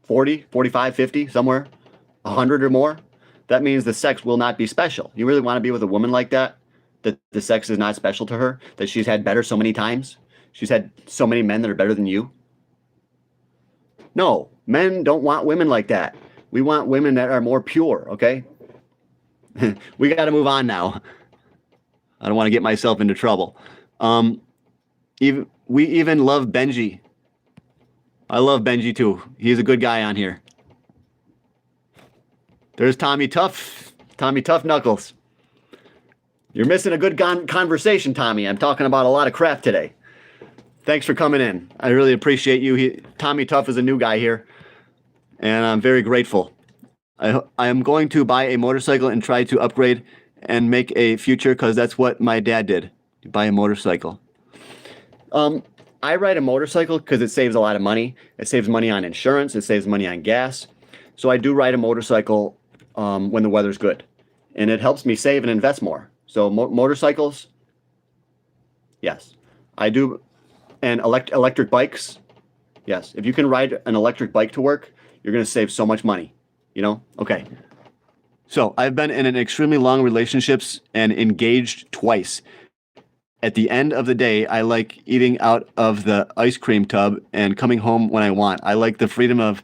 40, 45, 50, somewhere, 100 or more, that means the sex will not be special. You really want to be with a woman like that? That the sex is not special to her? That she's had better so many times? She's had so many men that are better than you? No, men don't want women like that. We want women that are more pure, okay? We got to move on now. I don't want to get myself into trouble. We even love Benji. I love Benji too. He's a good guy on here. There's Tommy Tough. Tommy Tough Knuckles. You're missing a good conversation, Tommy. I'm talking about a lot of crap today. Thanks for coming in. I really appreciate you. Tommy Tough is a new guy here, and I'm very grateful. I am going to buy a motorcycle and try to upgrade and make a future because that's what my dad did. Buy a motorcycle. I ride a motorcycle because it saves a lot of money. It saves money on insurance. It saves money on gas. So I do ride a motorcycle when the weather's good. And it helps me save and invest more. So motorcycles, yes. I do. And electric bikes, yes. If you can ride an electric bike to work, you're going to save so much money. You know? Okay. So I've been in an extremely long relationships and engaged twice. At the end of the day, I like eating out of the ice cream tub and coming home when I want. I like the freedom of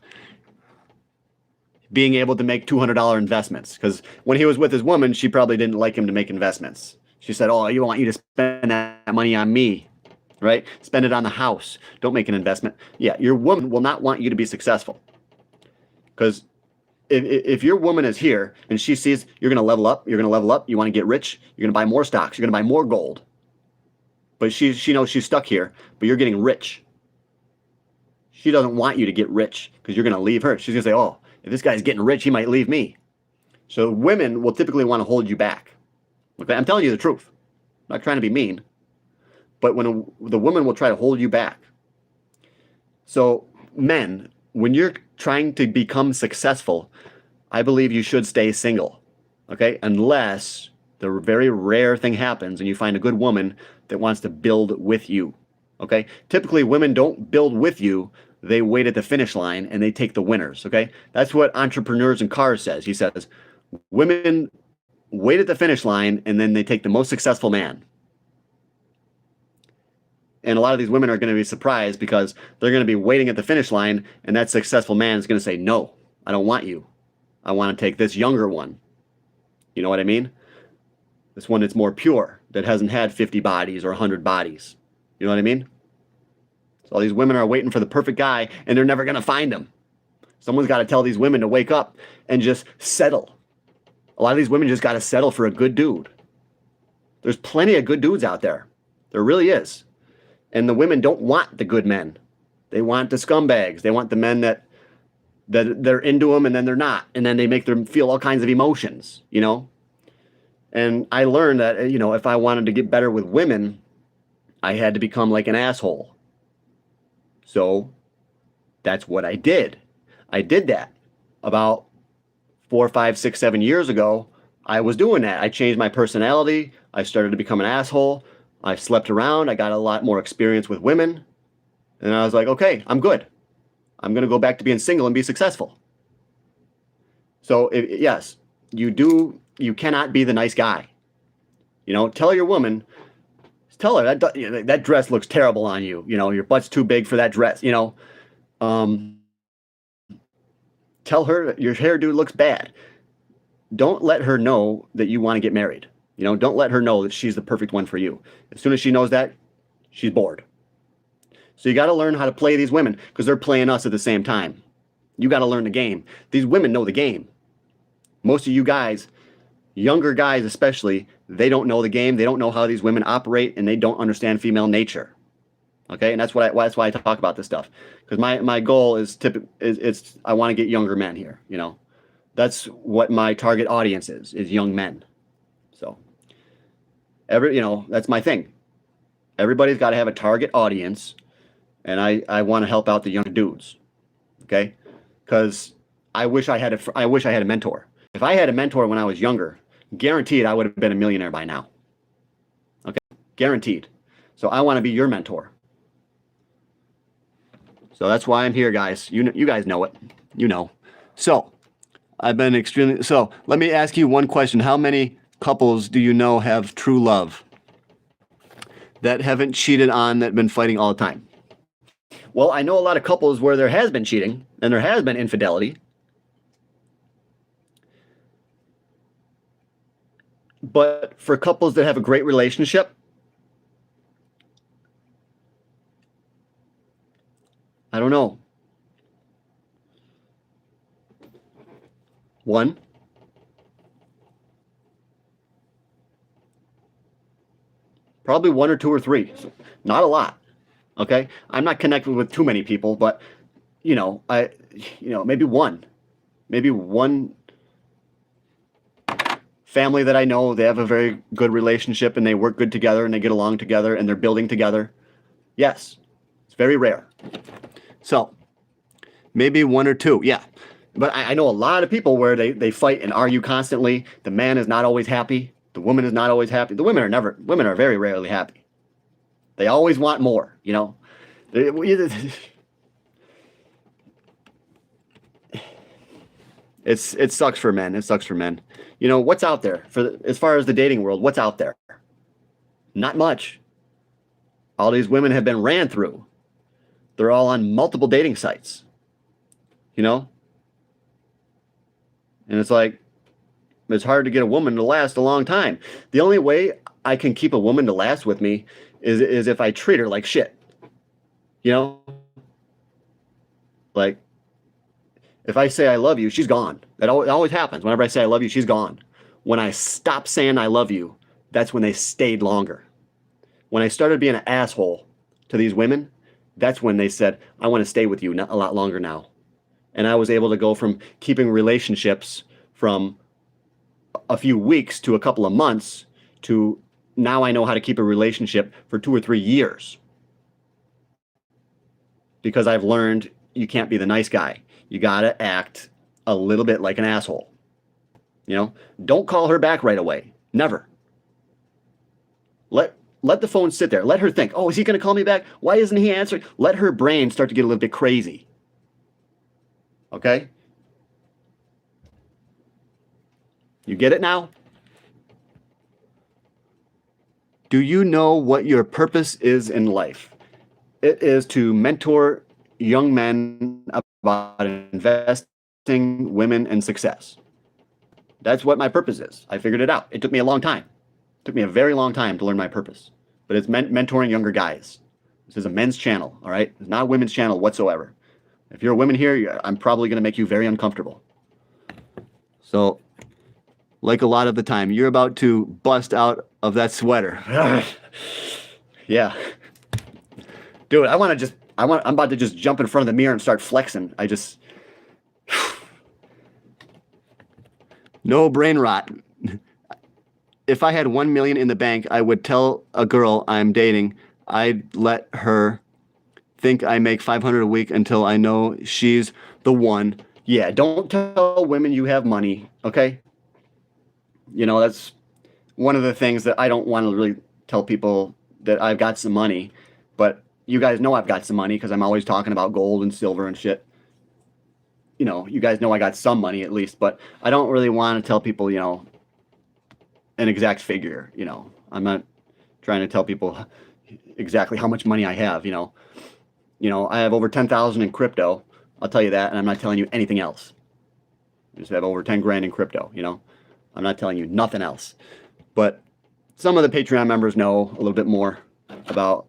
being able to make $200 investments. Because when he was with his woman, she probably didn't like him to make investments. She said, oh, you want you to spend that money on me, right? Spend it on the house. Don't make an investment. Yeah, your woman will not want you to be successful. Because if your woman is here and she sees you're going to level up, you want to get rich, you're going to buy more stocks, you're going to buy more gold. But she knows she's stuck here, but you're getting rich. She doesn't want you to get rich because you're going to leave her. She's going to say, oh, if this guy's getting rich, he might leave me. So women will typically want to hold you back. Okay, I'm telling you the truth. I'm not trying to be mean. But when the woman will try to hold you back. So men, when you're trying to become successful, I believe you should stay single. Okay, unless the very rare thing happens and you find a good woman that wants to build with you. Okay? Typically, women don't build with you. They wait at the finish line and they take the winners. Okay? That's what Entrepreneurs in Cars says. He says, women wait at the finish line and then they take the most successful man. And a lot of these women are going to be surprised because they're going to be waiting at the finish line and that successful man is going to say, no, I don't want you. I want to take this younger one. You know what I mean? This one that's more pure, that hasn't had 50 bodies or 100 bodies. You know what I mean? So all these women are waiting for the perfect guy, and they're never going to find him. Someone's got to tell these women to wake up and just settle. A lot of these women just got to settle for a good dude. There's plenty of good dudes out there. There really is. And the women don't want the good men. They want the scumbags. They want the men that they're into them and then they're not. And then they make them feel all kinds of emotions, you know? And I learned that, you know, if I wanted to get better with women, I had to become like an asshole. So that's what I did. I did that about 4, 5, 6, 7 years ago. I was doing that. I changed my personality. I started to become an asshole. I slept around. I got a lot more experience with women. And I was like, okay, I'm good. I'm going to go back to being single and be successful. So yes, you cannot be the nice guy. You know, tell your woman, tell her that dress looks terrible on you. You know, your butt's too big for that dress. You know, tell her your hairdo looks bad. Don't let her know that you want to get married. You know, don't let her know that she's the perfect one for you. As soon as she knows that, she's bored. So you got to learn how to play these women because they're playing us at the same time. You got to learn the game. These women know the game. Most of you guys, younger guys especially, they don't know the game. They don't know how these women operate, and they don't understand female nature. Okay, and that's why I talk about this stuff, because my goal is I want to get younger men here. You know, that's what my target audience is young men. So that's my thing. Everybody's got to have a target audience, and I want to help out the young dudes. Okay, because I wish I had a mentor. If I had a mentor when I was younger, guaranteed I would have been a millionaire by now. Okay, guaranteed. So I want to be your mentor. So that's why I'm here, guys. You guys know it. You know. So I've been so let me ask you one question. How many couples do you know have true love that haven't cheated on, that have been fighting all the time? Well, I know a lot of couples where there has been cheating and there has been infidelity. But for couples that have a great relationship, I don't know. One. Probably one or two or three. Not a lot. Okay. I'm not connected with too many people, but maybe one family that I know, they have a very good relationship and they work good together and they get along together and they're building together. Yes. It's very rare. So maybe one or two. Yeah. But I know a lot of people where they fight and argue constantly. The man is not always happy. The woman is not always happy. Women are very rarely happy. They always want more, It sucks for men. It sucks for men. What's out there as far as the dating world? What's out there? Not much. All these women have been ran through. They're all on multiple dating sites. And it's like, it's hard to get a woman to last a long time. The only way I can keep a woman to last with me is if I treat her like shit. Like, if I say I love you, she's gone. That always happens. Whenever I say I love you, she's gone. When I stop saying I love you, that's when they stayed longer. When I started being an asshole to these women, that's when they said, I want to stay with you a lot longer now. And I was able to go from keeping relationships from a few weeks to a couple of months to now I know how to keep a relationship for 2 or 3 years. Because I've learned you can't be the nice guy. You got to act a little bit like an asshole. Don't call her back right away. Never. Let the phone sit there. Let her think, oh, is he going to call me back? Why isn't he answering? Let her brain start to get a little bit crazy. Okay? You get it now? Do you know what your purpose is in life? It is to mentor young men about investing, women, and success. That's what my purpose is. I figured it out. It took me a long time. It took me a very long time to learn my purpose. But it's mentoring younger guys. This is a men's channel, all right? It's not a women's channel whatsoever. If you're a woman here, I'm probably going to make you very uncomfortable. So, like a lot of the time, you're about to bust out of that sweater. Yeah. Dude, I'm about to just jump in front of the mirror and start flexing. No brain rot. If I had 1 million in the bank, I would tell a girl I'm dating, I'd let her think I make 500 a week until I know she's the one. Yeah, don't tell women you have money, okay? That's one of the things that I don't want to really tell people, that I've got some money. But you guys know I've got some money because I'm always talking about gold and silver and shit. You guys know I got some money at least, but I don't really want to tell people, an exact figure. I'm not trying to tell people exactly how much money I have. I have over 10,000 in crypto. I'll tell you that, and I'm not telling you anything else. I just have over 10 grand in crypto. I'm not telling you nothing else. But some of the Patreon members know a little bit more about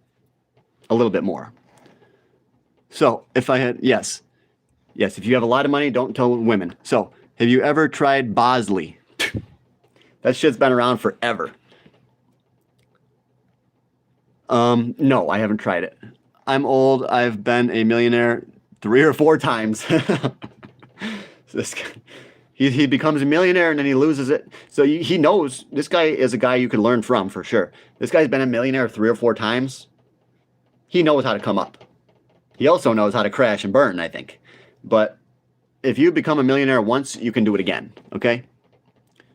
a little bit more. So if I had, yes, if you have a lot of money, don't tell women. So have you ever tried Bosley? That shit's been around forever. No, I haven't tried it. I'm old. I've been a millionaire 3 or 4 times. So he becomes a millionaire and then he loses it. So he knows this guy is a guy you can learn from for sure. This guy's been a millionaire 3 or 4 times. He knows how to come up. He also knows how to crash and burn, I think. But if you become a millionaire once, you can do it again. Okay?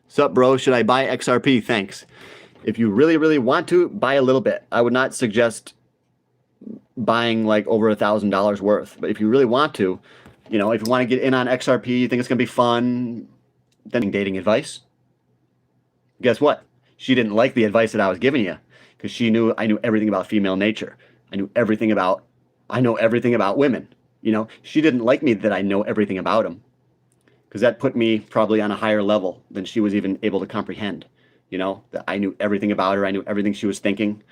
Sup, bro? Should I buy XRP? Thanks. If you really, really want to, buy a little bit. I would not suggest buying like over $1,000 worth. But if you really want to, if you want to get in on XRP, you think it's going to be fun, then dating advice. Guess what? She didn't like the advice that I was giving you because I knew everything about female nature. I know everything about women. She didn't like me that I know everything about them because that put me probably on a higher level than she was even able to comprehend. That I knew everything about her. I knew everything she was thinking.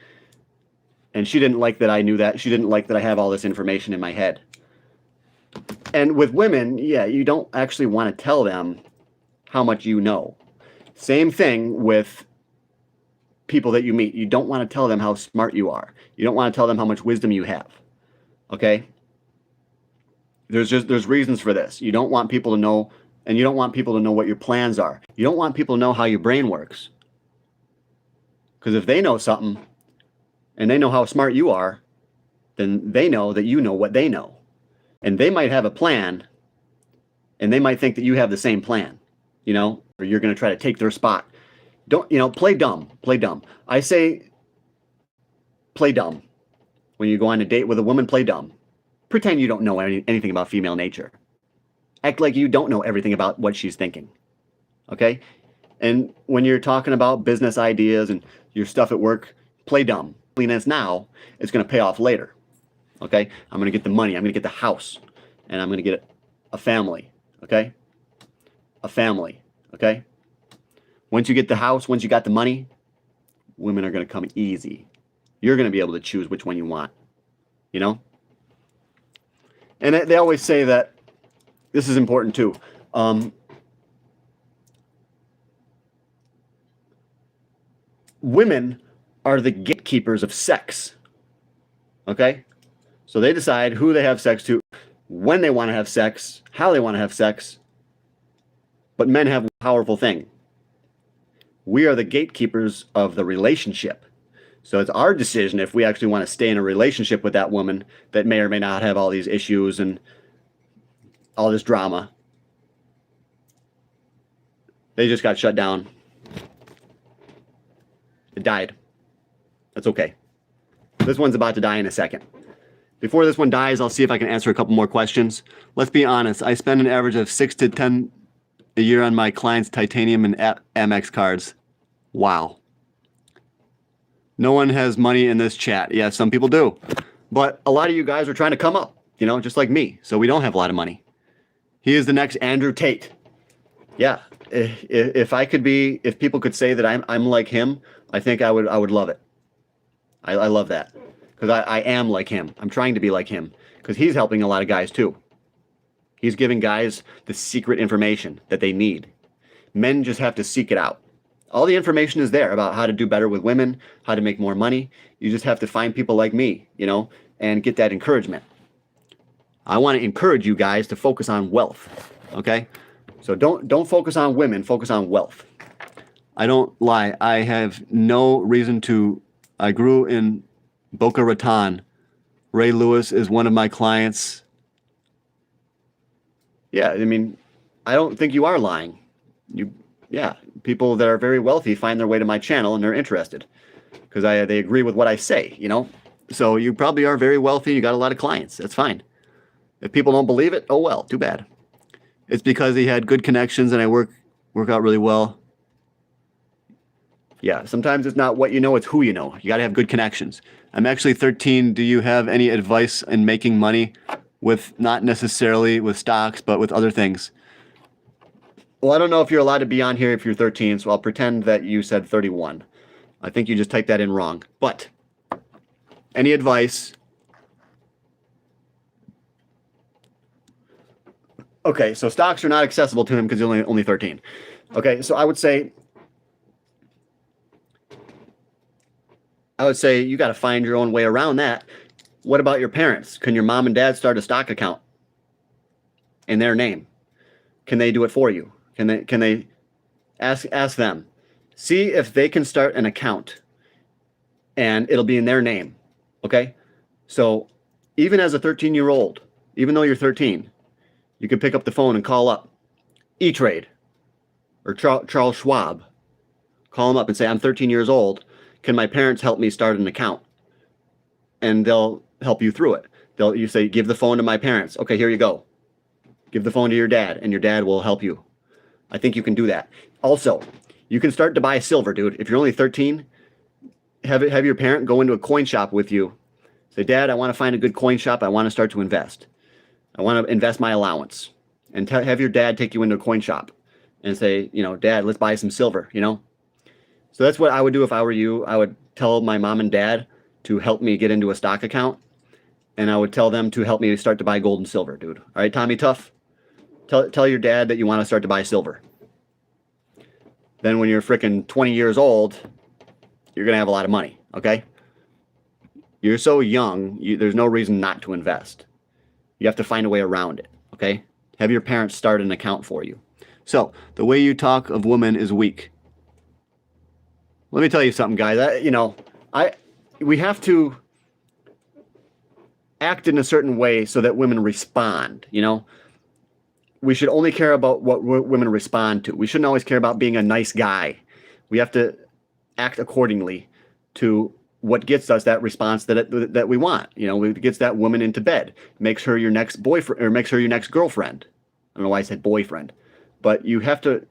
And she didn't like that I knew that. She didn't like that I have all this information in my head. And with women, yeah, you don't actually want to tell them how much you know. Same thing with people that you meet. You don't want to tell them how smart you are. You don't want to tell them how much wisdom you have. Okay? There's reasons for this. You don't want people to know, and you don't want people to know what your plans are. You don't want people to know how your brain works. Because if they know something, and they know how smart you are, then they know that you know what they know. And they might have a plan, and they might think that you have the same plan, or you're going to try to take their spot. Don't, play dumb. Play dumb. I say play dumb. When you go on a date with a woman, play dumb. Pretend you don't know anything about female nature. Act like you don't know everything about what she's thinking. Okay? And when you're talking about business ideas and your stuff at work, play dumb. Cleanliness now, it's going to pay off later. Okay? I'm going to get the money. I'm going to get the house. And I'm going to get a family. Okay? A family. Okay? Once you get the house, once you got the money, women are going to come easy. You're going to be able to choose which one you want. And they always say that this is important too. Women are the gatekeepers of sex. Okay? So they decide who they have sex to, when they want to have sex, how they want to have sex. But men have a powerful thing. We are the gatekeepers of the relationship. So it's our decision if we actually want to stay in a relationship with that woman that may or may not have all these issues and all this drama. They just got shut down. It died. That's okay. This one's about to die in a second. Before this one dies, I'll see if I can answer a couple more questions. Let's be honest. I spend an average of 6 to 10 a year on my clients' titanium and Amex cards. Wow. No one has money in this chat. Yeah, some people do. But a lot of you guys are trying to come up, just like me. So we don't have a lot of money. He is the next Andrew Tate. Yeah. If people could say that I'm like him, I think I would love it. I love that. Because I am like him. I'm trying to be like him. Because he's helping a lot of guys too. He's giving guys the secret information that they need. Men just have to seek it out. All the information is there about how to do better with women, how to make more money. You just have to find people like me, and get that encouragement. I want to encourage you guys to focus on wealth, okay? So don't focus on women, focus on wealth. I don't lie. I have no reason to. I grew in Boca Raton. Ray Lewis is one of my clients. Yeah, I don't think you are lying. Yeah, people that are very wealthy find their way to my channel and they're interested because they agree with what I say, So you probably are very wealthy. You got a lot of clients. That's fine. If people don't believe it, oh well, too bad. It's because he had good connections and I work out really well. Yeah, sometimes it's not what you know, it's who you know. You got to have good connections. I'm actually 13. Do you have any advice in making money with not necessarily with stocks, but with other things? Well, I don't know if you're allowed to be on here if you're 13, so I'll pretend that you said 31. I think you just typed that in wrong. But any advice? Okay, so stocks are not accessible to him because he's only 13. Okay, so I would say you got to find your own way around that. What about your parents? Can your mom and dad start a stock account in their name? Can they do it for you? Can they ask them? See if they can start an account and it'll be in their name. Okay? So even as a 13-year-old, even though you're 13, you can pick up the phone and call up E-Trade or Charles Schwab. Call them up and say, I'm 13 years old. Can my parents help me start an account? And they'll help you through it. You say, give the phone to my parents. Okay, here you go. Give the phone to your dad, and your dad will help you. I think you can do that. Also, you can start to buy silver, dude. If you're only 13, have your parent go into a coin shop with you. Say, Dad, I want to find a good coin shop. I want to start to invest. I want to invest my allowance. And have your dad take you into a coin shop and say, Dad, let's buy some silver, So that's what I would do if I were you. I would tell my mom and dad to help me get into a stock account. And I would tell them to help me start to buy gold and silver, dude. All right, Tommy Tough? Tell your dad that you want to start to buy silver. then when you're freaking 20 years old, you're going to have a lot of money, okay? You're so young, there's no reason not to invest. You have to find a way around it, okay? Have your parents start an account for you. So, the way you talk of women is weak. Let me tell you something, guys. We have to act in a certain way so that women respond, We should only care about what women respond to. We shouldn't always care about being a nice guy. We have to act accordingly to what gets us that response that we want. It gets that woman into bed, makes her your next boyfriend, or makes her your next girlfriend. I don't know why I said boyfriend, but you have to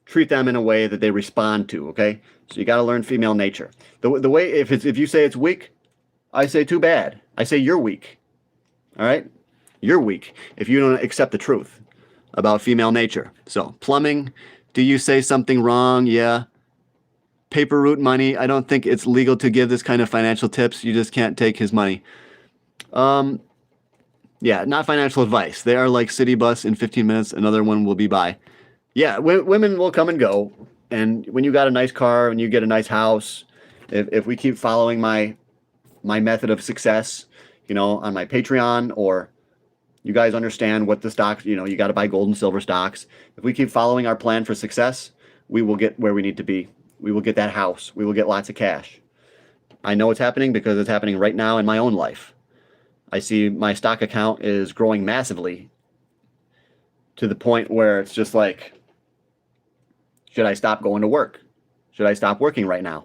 treat them in a way that they respond to. Okay, so you got to learn female nature. The way if you say it's weak, I say too bad. I say you're weak. All right, you're weak if you don't accept the truth about female nature. So plumbing, do you say something wrong? Yeah. Paper route money, I don't think it's legal to give this kind of financial tips. You just can't take his money. Yeah, not financial advice. They are like city bus in 15 minutes. Another one will be by. Yeah, women will come and go. And when you got a nice car and you get a nice house, if we keep following my method of success, on my Patreon, or you guys understand what the stocks, you got to buy gold and silver stocks. If we keep following our plan for success, we will get where we need to be. We will get that house. We will get lots of cash. I know it's happening because it's happening right now in my own life. I see my stock account is growing massively to the point where it's just like, should I stop going to work? Should I stop working right now?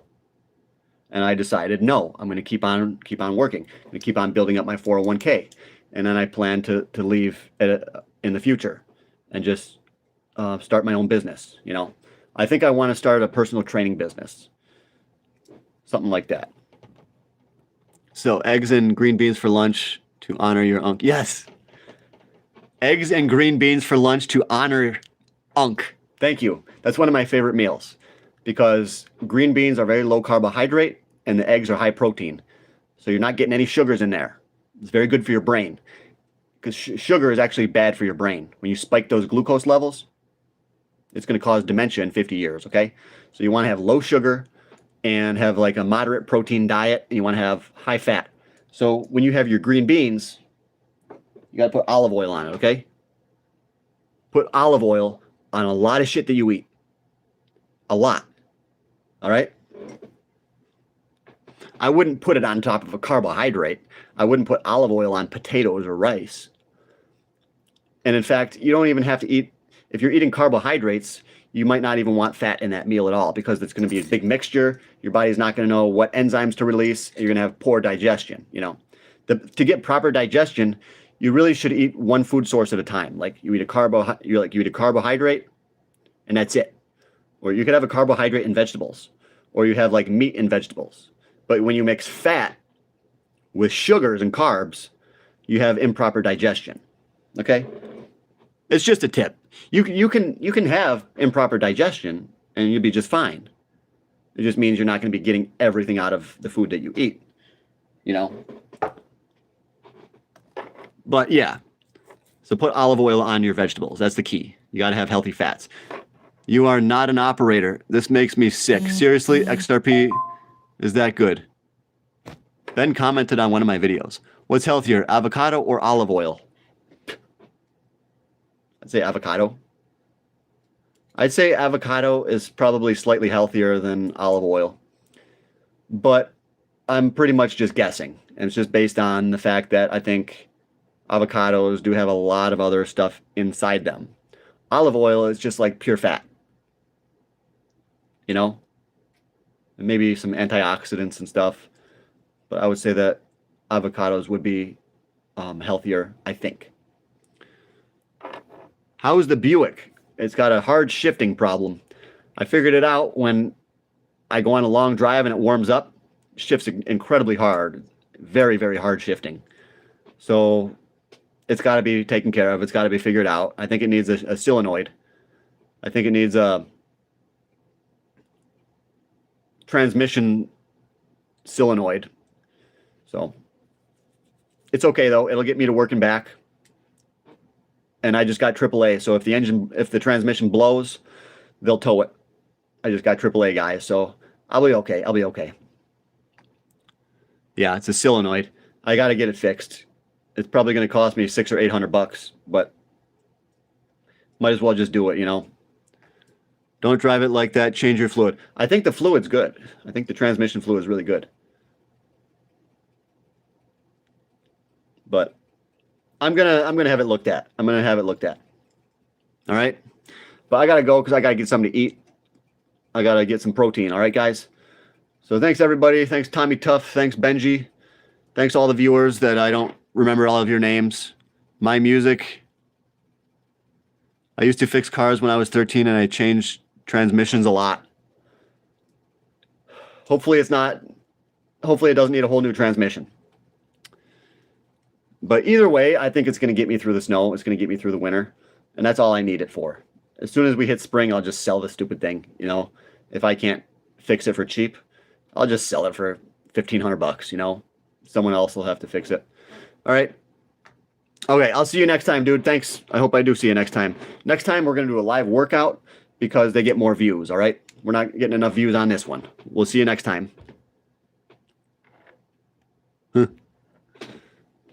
And I decided, no, I'm going to keep on working. I'm going to keep on building up my 401k. And then I plan to leave in the future and just start my own business, I think I want to start a personal training business. Something like that. So, eggs and green beans for lunch to honor your unc. Yes. Eggs and green beans for lunch to honor unc. Thank you. That's one of my favorite meals because green beans are very low carbohydrate and the eggs are high protein. So you're not getting any sugars in there. It's very good for your brain because sugar is actually bad for your brain. When you spike those glucose levels, it's going to cause dementia in 50 years, okay? So you want to have low sugar and have like a moderate protein diet. And you want to have high fat. So when you have your green beans, you got to put olive oil on it, okay? Put olive oil on a lot of shit that you eat. A lot. All right? I wouldn't put it on top of a carbohydrate. I wouldn't put olive oil on potatoes or rice. And in fact, you don't even have to eat. If you're eating carbohydrates, you might not even want fat in that meal at all because it's going to be a big mixture. Your body's not going to know what enzymes to release. And you're going to have poor digestion. To get proper digestion, you really should eat one food source at a time. Like you eat a carbohydrate, and that's it. Or you could have a carbohydrate in vegetables, or you have like meat in vegetables. But when you mix fat with sugars and carbs, you have improper digestion. Okay? It's just a tip. You can have improper digestion and you'll be just fine. It just means you're not going to be getting everything out of the food that you eat. But yeah. So put olive oil on your vegetables. That's the key. You got to have healthy fats. You are not an operator. This makes me sick. Seriously, XRP is that good? Ben commented on one of my videos. What's healthier, avocado or olive oil? I'd say avocado. I'd say avocado is probably slightly healthier than olive oil. But I'm pretty much just guessing. And it's just based on the fact that I think avocados do have a lot of other stuff inside them. Olive oil is just like pure fat. And maybe some antioxidants and stuff. But I would say that avocados would be healthier, I think. How's the Buick? It's got a hard shifting problem. I figured it out when I go on a long drive and it warms up. It shifts incredibly hard. Very, very hard shifting. So it's got to be taken care of. It's got to be figured out. I think it needs a solenoid. I think it needs a transmission solenoid. So it's okay though. It'll get me to work and back. And I just got AAA. So if the transmission blows, they'll tow it. I just got AAA guys, so I'll be okay. I'll be okay. Yeah, it's a solenoid. I got to get it fixed. It's probably going to cost me $600 or $800, but might as well just do it, you know. Don't drive it like that. Change your fluid. I think the fluid's good. I think the transmission fluid is really good. But I'm gonna have it looked at. I'm gonna have it looked at. All right. But I gotta go because I gotta get something to eat. I gotta get some protein. All right, guys. So thanks everybody. Thanks Tommy Tough. Thanks Benji. Thanks all the viewers that I don't remember all of your names. My music. I used to fix cars when I was 13 and I changed transmissions a lot. Hopefully it doesn't need a whole new transmission. But either way, I think it's going to get me through the snow. It's going to get me through the winter. And that's all I need it for. As soon as we hit spring, I'll just sell the stupid thing. You know, if I can't fix it for cheap, I'll just sell it for $1,500, you know. Someone else will have to fix it. All right. Okay, I'll see you next time, dude. Thanks. I hope I do see you next time. Next time, we're going to do a live workout because they get more views, all right? We're not getting enough views on this one. We'll see you next time. Huh.